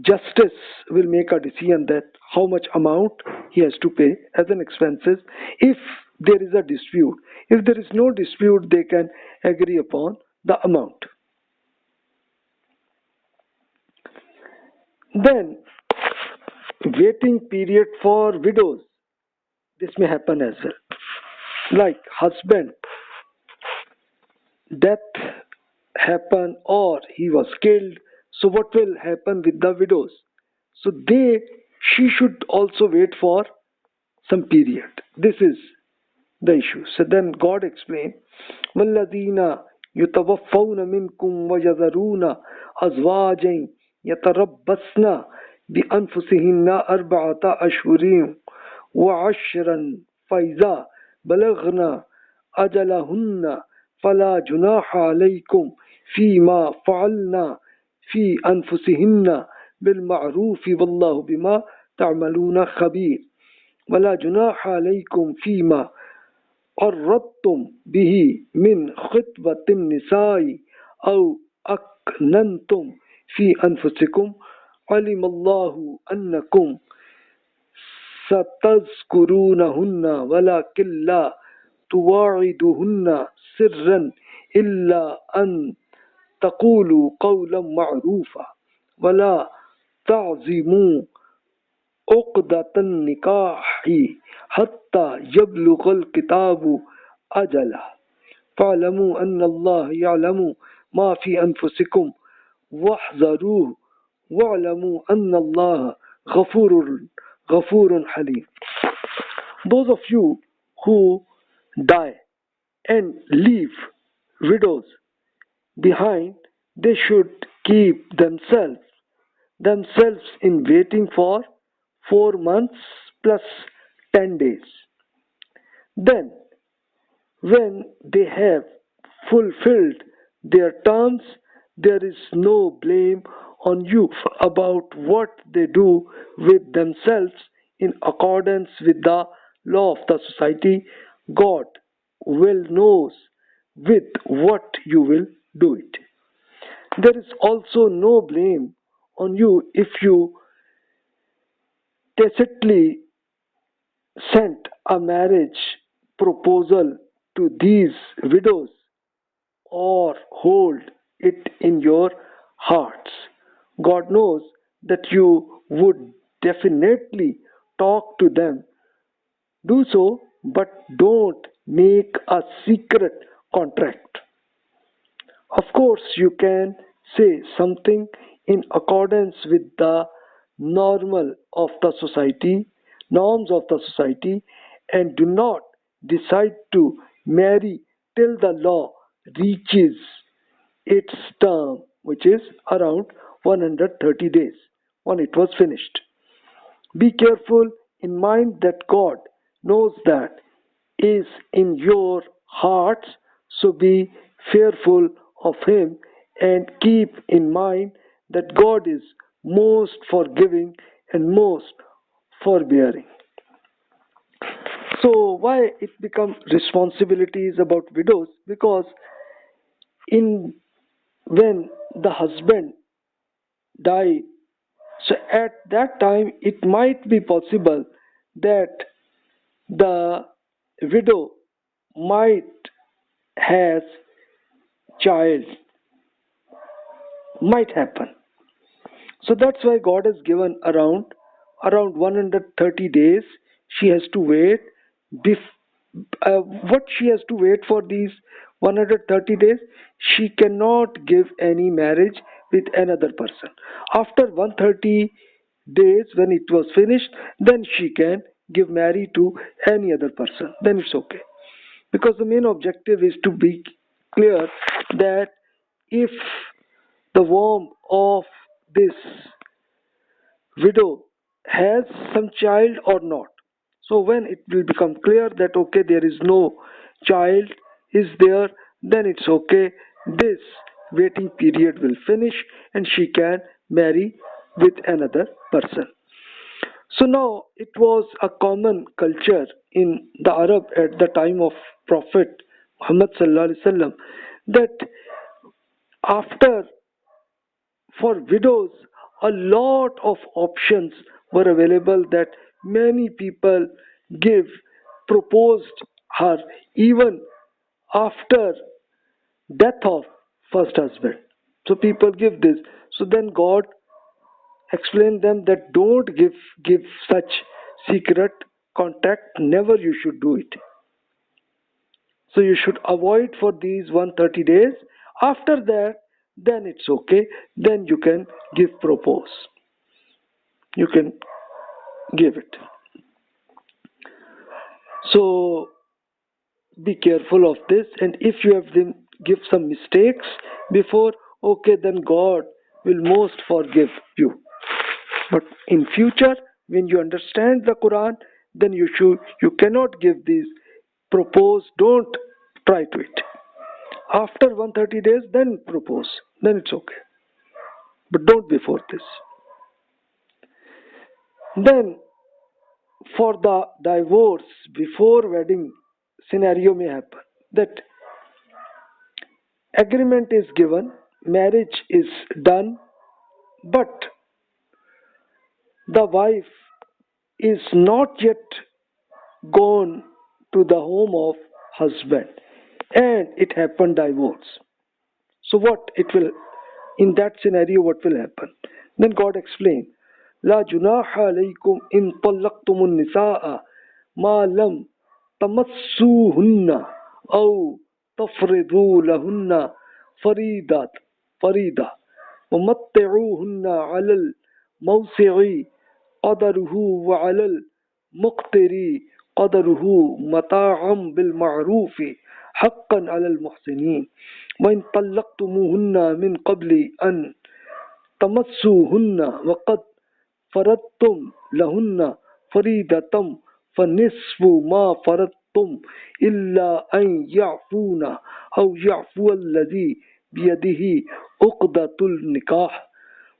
justice will make a decision that how much amount he has to pay as an expenses if there is a dispute. If there is no dispute, they can agree upon the amount. Then waiting period for widows, this may happen as well, like husband death happen or he was killed, so what will happen with the widows? So she should also wait for some period. This is the issue. So then God explained, وَالَّذِينَ يُتَوَفَّوْنَ مِنْكُمْ وَيَذَرُونَ أَزْوَاجًا يَتَرَبَّصْنَ بِأَنفُسِهِنَّ أَرْبَعَةَ أَشْهُرٍ وَعَشْرًا فَإِذَا بَلَغْنَ أَجَلَهُنَّ فَلَا جُنَاحَ عَلَيْكُمْ فِيمَا فَعَلْنَ فِي أَنفُسِهِنَّ بِالْمَعْرُوفِ وَاللَّهُ بِمَا تَعْمَلُونَ خَبِيرٌ وَلَا جُنَاحَ عَلَيْكُمْ فِيمَا أردتم به من خطبة النساء أو أكننتم في أنفسكم علم الله أنكم ستذكرونهن ولكن لا تواعدوهن سرا إلا أن تقولوا قولا معروفا ولا تعزموا عقدة النكاح حتى يبلغ الكتاب أجله فاعلموا أن الله يعلم ما في أنفسكم واحذروه واعلموا أن الله غفور حليم. Those of you who die and leave widows behind, they should keep themselves in waiting for 4 months plus 10 days. Then, when they have fulfilled their terms, there is no blame on you about what they do with themselves in accordance with the law of the society, God well knows with what you will do it. There is also no blame on you if you tacitly sent a marriage proposal to these widows or hold it in your hearts. God knows that you would definitely talk to them. Do so, but don't make a secret contract. Of course, you can say something in accordance with the norms of the society, and do not decide to marry till the law reaches its term, which is around 130 days when it was finished. Be careful in mind that God knows that is in your hearts, so be fearful of Him and keep in mind that God is most forgiving and most forbearing. So, why it become responsibilities about widows? Because in when the husband die, so at that time it might be possible that the widow might has child, might happen. So that's why God has given around 130 days she has to wait. What she has to wait for these 130 days? She cannot give any marriage with another person. After 130 days, when it was finished, then she can give marry to any other person. Then it's okay. Because the main objective is to be clear that if the womb of this widow has some child or not. So when it will become clear that okay, there is no child is there, then it's okay. This waiting period will finish and she can marry with another person. So now it was a common culture in the Arab at the time of Prophet Muhammad sallallahu alaihi wasallam that after for widows a lot of options were available that many people give proposed her even after death of first husband. So people give this. So then God explained them that don't give such secret contract. Never you should do it. So you should avoid for these 130 days. After that, then it's okay. Then you can give propose. You can give it. So be careful of this. And if you have them give some mistakes before, okay, then God will most forgive you. But in future, when you understand the Quran, then you cannot give these propose. Don't try to it. After 130 days, then propose. Then it's okay. But don't before this. Then for the divorce before wedding scenario may happen that agreement is given, marriage is done, but the wife is not yet gone to the home of husband and it happened divorce. So what it will in that scenario what will happen? Then God explained لا جناح عليكم إن طلقتم النساء ما لم تمسوهن أو تفرضوا لهن فريضة ومتعوهن على الموسع قدره وعلى المقتر قدره متاعا بالمعروف حقا على المحسنين وإن طلقتموهن من قبل أن تمسوهن وقد فرضتم لهن فريضة فنصف ما فرضتم إلا أن يعفون أو يعفو الذي بيده عقدة النكاح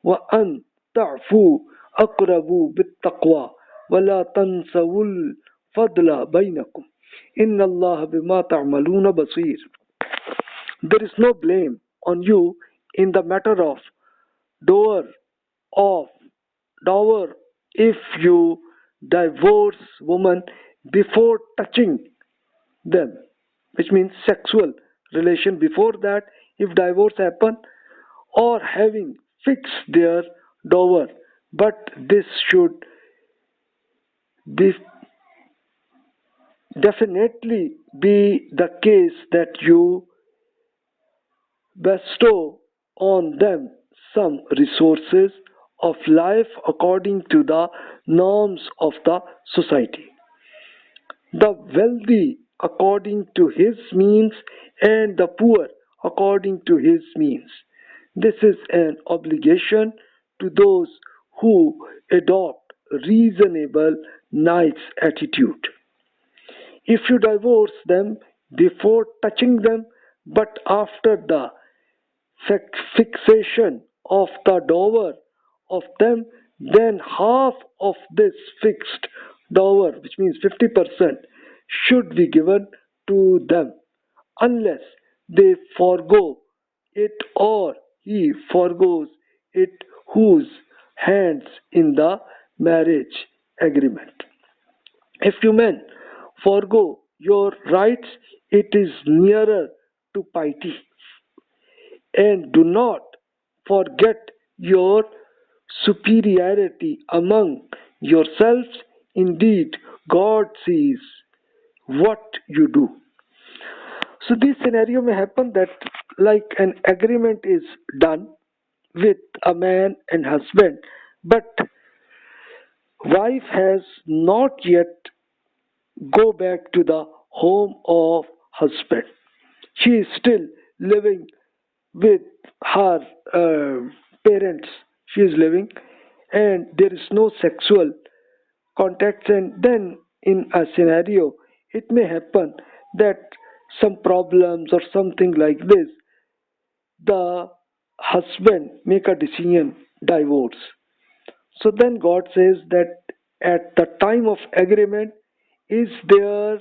وأن تعفوا أقرب بالتقوى ولا تنسوا فَضْلَ بَيْنَكُمْ إِنَّ اللَّهَ بِمَا تَعْمَلُونَ بَصِيرٌ. There is no blame on you in the matter of dower of dower if you divorce woman before touching them, which means sexual relation before that, if divorce happen, or having fixed their dower. But this should be definitely be the case that you bestow on them some resources of life according to the norms of the society. The wealthy according to his means and the poor according to his means. This is an obligation to those who adopt reasonable nice attitude. If you divorce them before touching them, but after the fixation of the dower of them, then half of this fixed dower, which means 50%, should be given to them, unless they forego it or he forgoes it whose hands in the marriage agreement. If you men forego your rights, it is nearer to piety. And do not forget your superiority among yourselves. Indeed, God sees what you do. So this scenario may happen that like an agreement is done with a man and husband, but wife has not yet go back to the home of husband. She is still living with her parents. She is living, and there is no sexual contact. And then in a scenario, it may happen that some problems or something like this, the husband make a decision divorce. So then God says that at the time of agreement, is their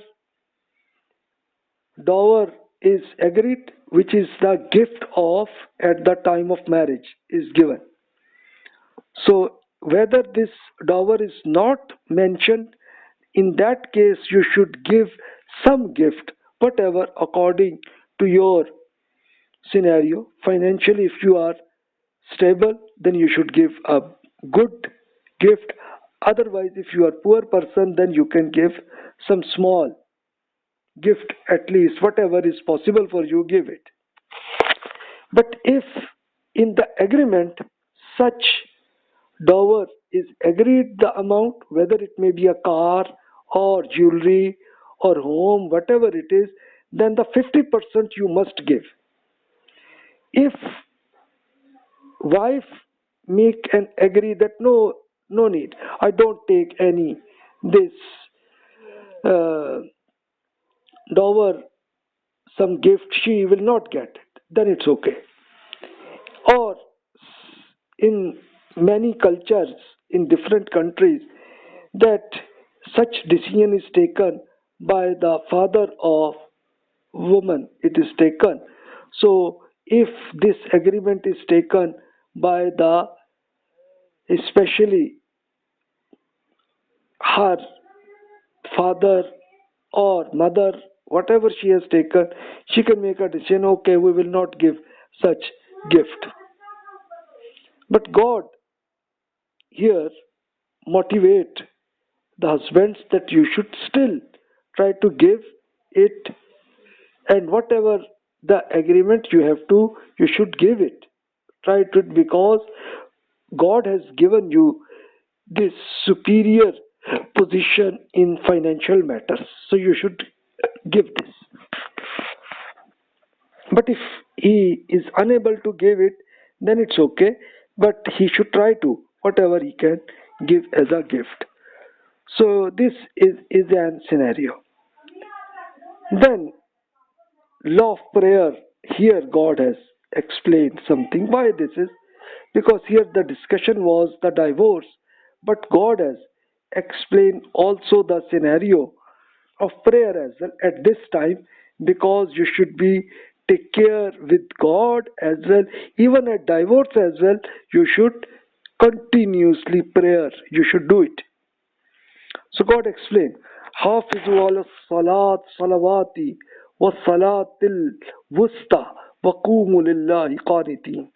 dower is agreed, which is the gift of at the time of marriage is given. So whether this dower is not mentioned, in that case you should give some gift, whatever according to your scenario. Financially, if you are stable, then you should give a good gift. Otherwise, if you are poor person, then you can give some small gift, at least whatever is possible for you, give it. But if in the agreement such dower is agreed, the amount, whether it may be a car or jewelry or home, whatever it is, then the 50% you must give. If wife make and agree that no need, I don't take any this uh, dower, some gift, she will not get it, then it's okay. Or in many cultures in different countries, that such decision is taken by the father of woman, it is taken. So if this agreement is taken by the, especially her father or mother, whatever she has taken, she can make a decision, okay, we will not give such gift. But God here motivate the husbands that you should still try to give it, and whatever the agreement you should give it, try to, because God has given you this superior position in financial matters, so you should give this. But if he is unable to give it, then it's okay, but he should try to whatever he can give as a gift. So this is an scenario. Then law of prayer, here God has explained something. Why this is? Because here the discussion was the divorce, but God has explained also the scenario of prayer as well at this time, because you should be take care with God as well. Even at divorce as well, you should continuously prayer. You should do it. So God explained, حافظوا على الصلاة صلواتي والصلاة الوسطى وقوموا لله قانتين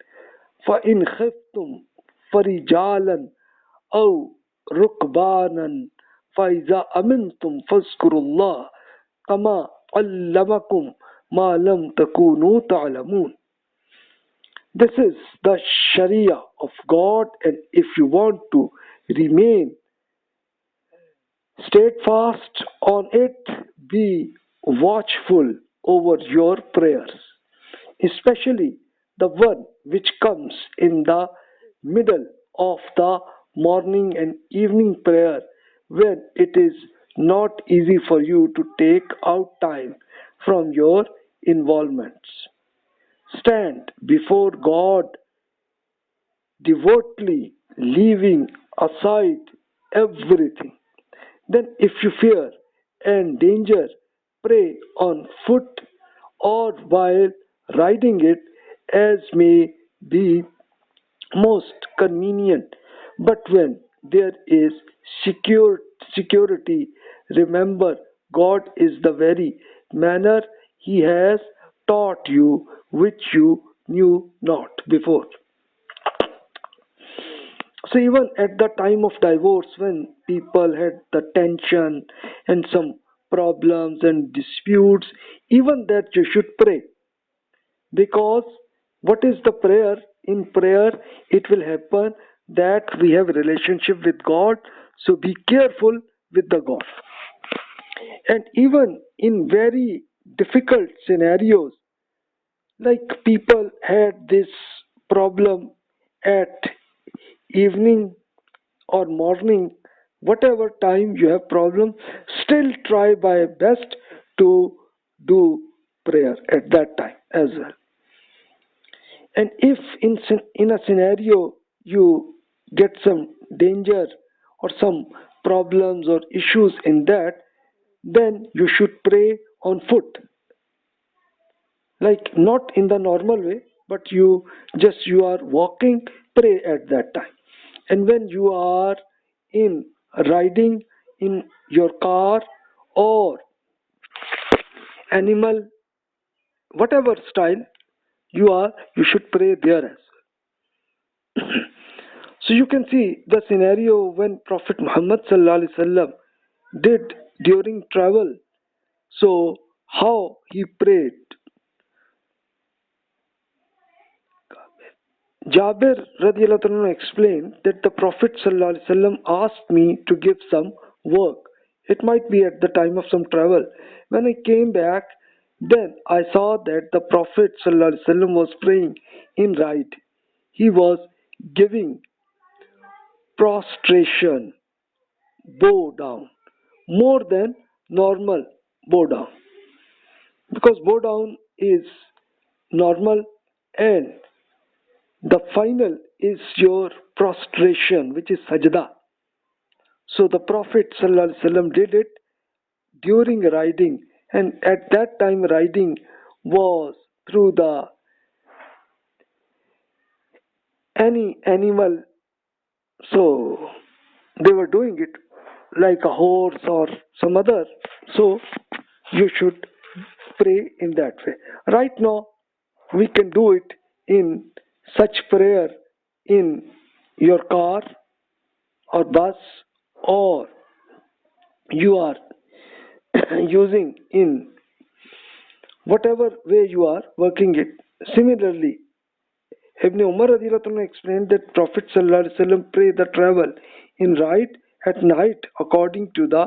فإن خفتم فرجالا أو ركبانا فإذا أمنتم فاذكروا الله كما علمكم ما لم تكونوا تعلمون. This is the Sharia of God, and if you want to remain steadfast on it, be watchful over your prayers, especially the one which comes in the middle of the morning and evening prayer, when it is not easy for you to take out time from your involvements. Stand before God devotedly, leaving aside everything. Then, if you fear and danger, pray on foot or while riding it, as may be most convenient. But when there is security, remember God is the very manner He has taught you, which you knew not before. So even at the time of divorce, when people had the tension and some problems and disputes, even that you should pray. Because what is the prayer? In prayer, it will happen that we have a relationship with God. So be careful with the God. And even in very difficult scenarios, like people had this problem at evening or morning, whatever time you have problem, still try by best to do prayer at that time as well. And if in a scenario you get some danger or some problems or issues in that, then you should pray on foot, like not in the normal way, but you are walking, pray at that time. And when you are in riding in your car or animal, whatever style you should pray there as well. So you can see the scenario when Prophet Muhammad sallallahu alaihi wasallam did during travel. So how he prayed. Jabir radiallahu anhu explained that the Prophet sallallahu alaihi wasallam asked me to give some work. It might be at the time of some travel. When I came back, then I saw that the Prophet sallallahu alaihi wasallam was praying in right. He was giving prostration, bow down, more than normal bow down. Because bow down is normal, and the final is your prostration, which is sajda. So the Prophet ﷺ did it during riding, and at that time riding was through the any animal. So they were doing it like a horse or some other. So you should pray in that way. Right now we can do it in such prayer in your car or bus, or you are using in whatever way you are working it. Similarly, Ibn Umar radiallahu anhu explained that Prophet sallallahu alaihi wasallam prayed the travel in right at night according to the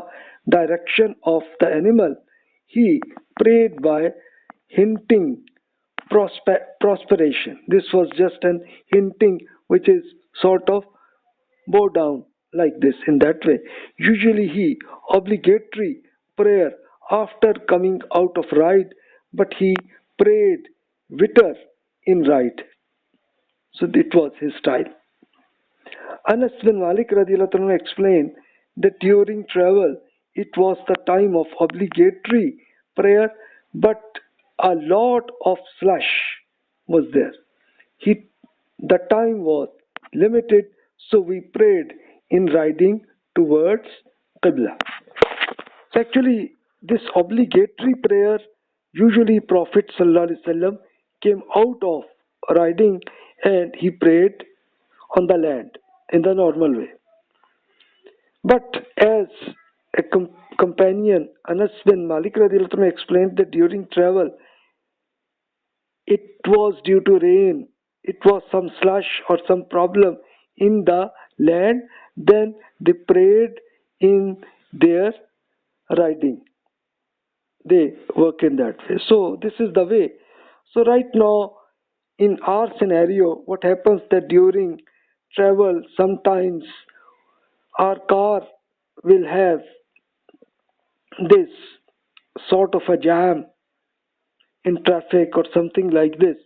direction of the animal. He prayed by hinting prosperation. This was just an hinting, which is sort of bow down like this in that way. Usually he obligatory prayer after coming out of ride, but he prayed witr in ride. So it was his style. Anas bin Malik radiallahu anhu explained that during travel it was the time of obligatory prayer, but a lot of slush was there. The time was limited, so we prayed in riding towards Qibla. So actually, this obligatory prayer, usually Prophet ﷺ came out of riding and he prayed on the land in the normal way. But as a companion, Anas bin Malik radiallahu anhu explained that during travel, it was due to rain, it was some slush or some problem in the land, then they prayed in their riding. They work in that way. So this is the way. So right now, in our scenario, what happens that during travel, sometimes our car will have this sort of a jam in traffic or something like this,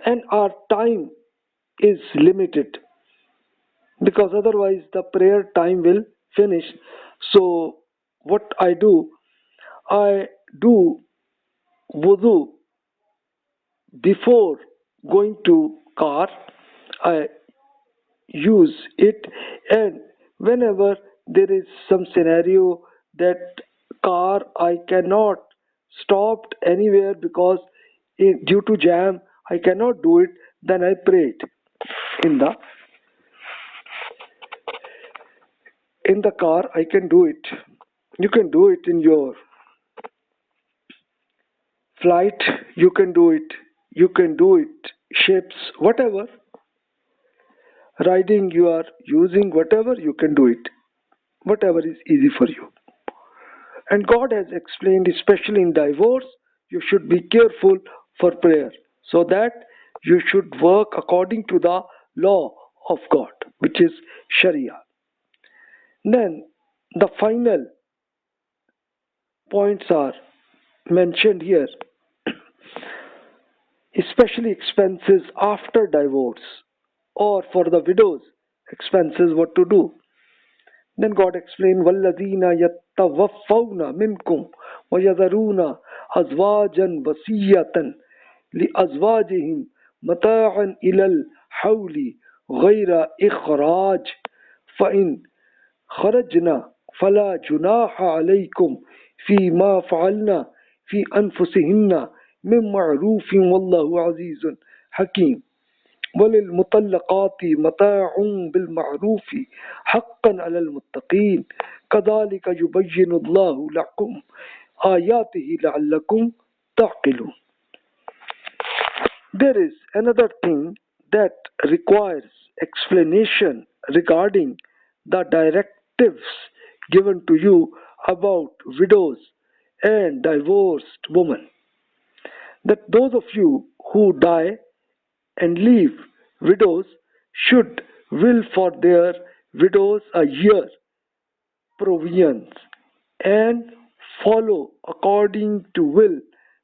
and our time is limited because otherwise the prayer time will finish. So what I do wudu before going to car. I use it, and whenever there is some scenario that car I cannot stop anywhere because due to jam I cannot do it, then I pray it in the car. I can do it. You can do it in your flight, you can do it, you can do it ships, whatever riding you are using, whatever you can do it, whatever is easy for you. And God has explained, especially in divorce, you should be careful for prayer, so that you should work according to the law of God, which is Sharia. Then the final points are mentioned here, especially expenses after divorce, or for the widows expenses, what to do. Then God explained, وَالَّذِينَ يَتَّوَفَّوْنَ مِنْكُمْ وَيَذَرُونَ أَزْوَاجًا وَصِيَّةً لِأَزْوَاجِهِمْ مَتَاعًا إِلَى الْحَوْلِ غَيْرَ إِخْرَاجٍ فَإِنْ خَرَجْنَا فَلَا جُنَاحَ عَلَيْكُمْ فِيمَا فَعَلْنَا فِي أَنفُسِهِنَّ مِنْ مَعْرُوفٍ وَاللَّهُ عَزِيزٌ حَكِيمٌ وللمطلقات متاع بالمعروف حقا على المتقين كذلك يبين الله لكم آياته لعلكم تعقلون. There is another thing that requires explanation regarding the directives given to you about widows and divorced women, that those of you who die and leave widows should will for their widows a year provisions, and follow according to will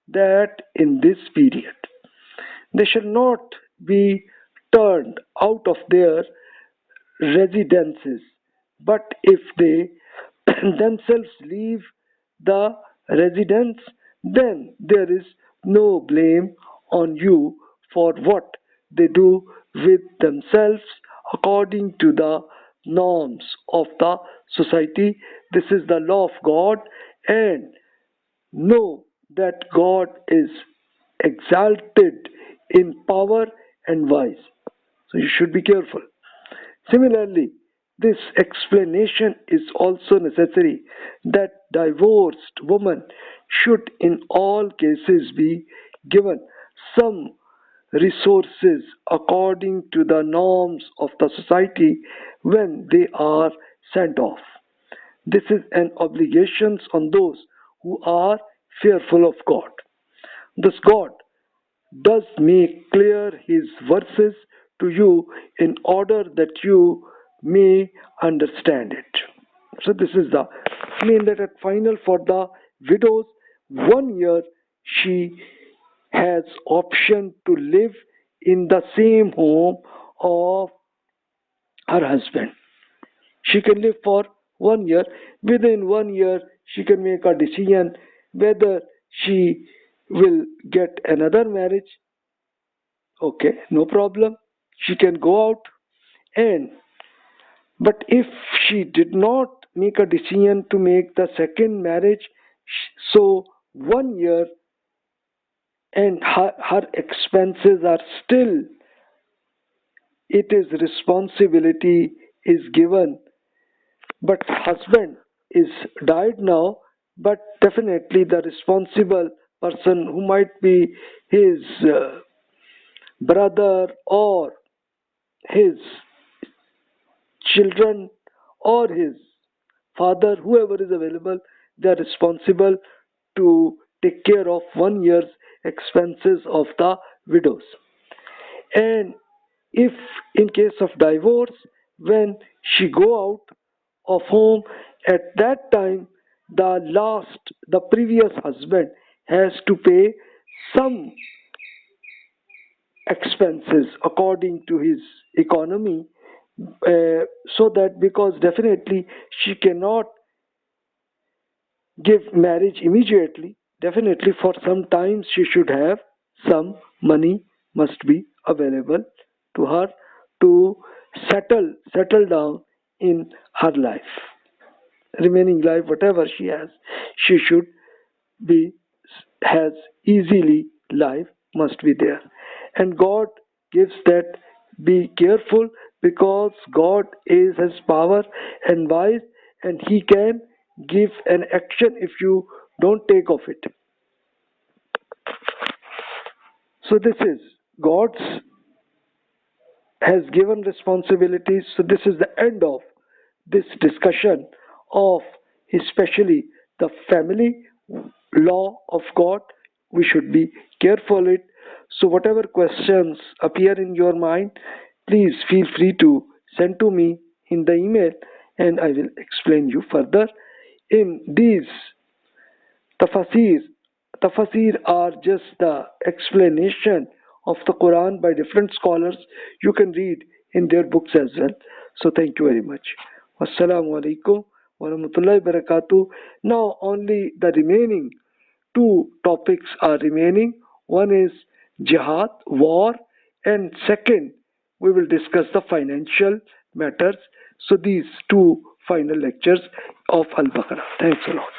that in this period they shall not be turned out of their residences, but if they themselves leave the residence, then there is no blame on you for what they do with themselves according to the norms of the society. This is the law of God, and know that God is exalted in power and wise. So you should be careful. Similarly, this explanation is also necessary that divorced women should in all cases be given some resources according to the norms of the society when they are sent off. This is an obligation on those who are fearful of God. Thus God does make clear his verses to you in order that you may understand it. So this is the mean that at final for the widows, 1 year she has option to live in the same home of her husband. She can live for 1 year. Within 1 year, she can make a decision whether she will get another marriage. Okay, no problem. She can go out. And but if she did not make a decision to make the second marriage, so 1 year and her expenses are still, it is responsibility is given, but husband is died now, but definitely the responsible person, who might be his brother or his children or his father, whoever is available, they are responsible to take care of 1 year's expenses of the widows. And if in case of divorce, when she go out of home, at that time the previous husband has to pay some expenses according to his economy, so that, because definitely she cannot give marriage immediately, definitely for some time she should have some money, must be available to her to settle down in her life, remaining life, whatever she has, she should be has easily life must be there. And God gives that, be careful, because God is his power and wise, and he can give an action if you don't take of it. So this is God's has given responsibilities. So this is the end of this discussion of especially the family law of God. We should be careful it. So whatever questions appear in your mind, please feel free to send to me in the email, and I will explain you further. In these tafasir are just the explanation of the Quran by different scholars. You can read in their books as well. So thank you very much. Wassalamu alaikum wa rahmatullahi wa barakatuh. Now only the remaining two topics are remaining. One is jihad, war, and second we will discuss the financial matters. So these two final lectures of Al-Baqarah. Thanks a lot.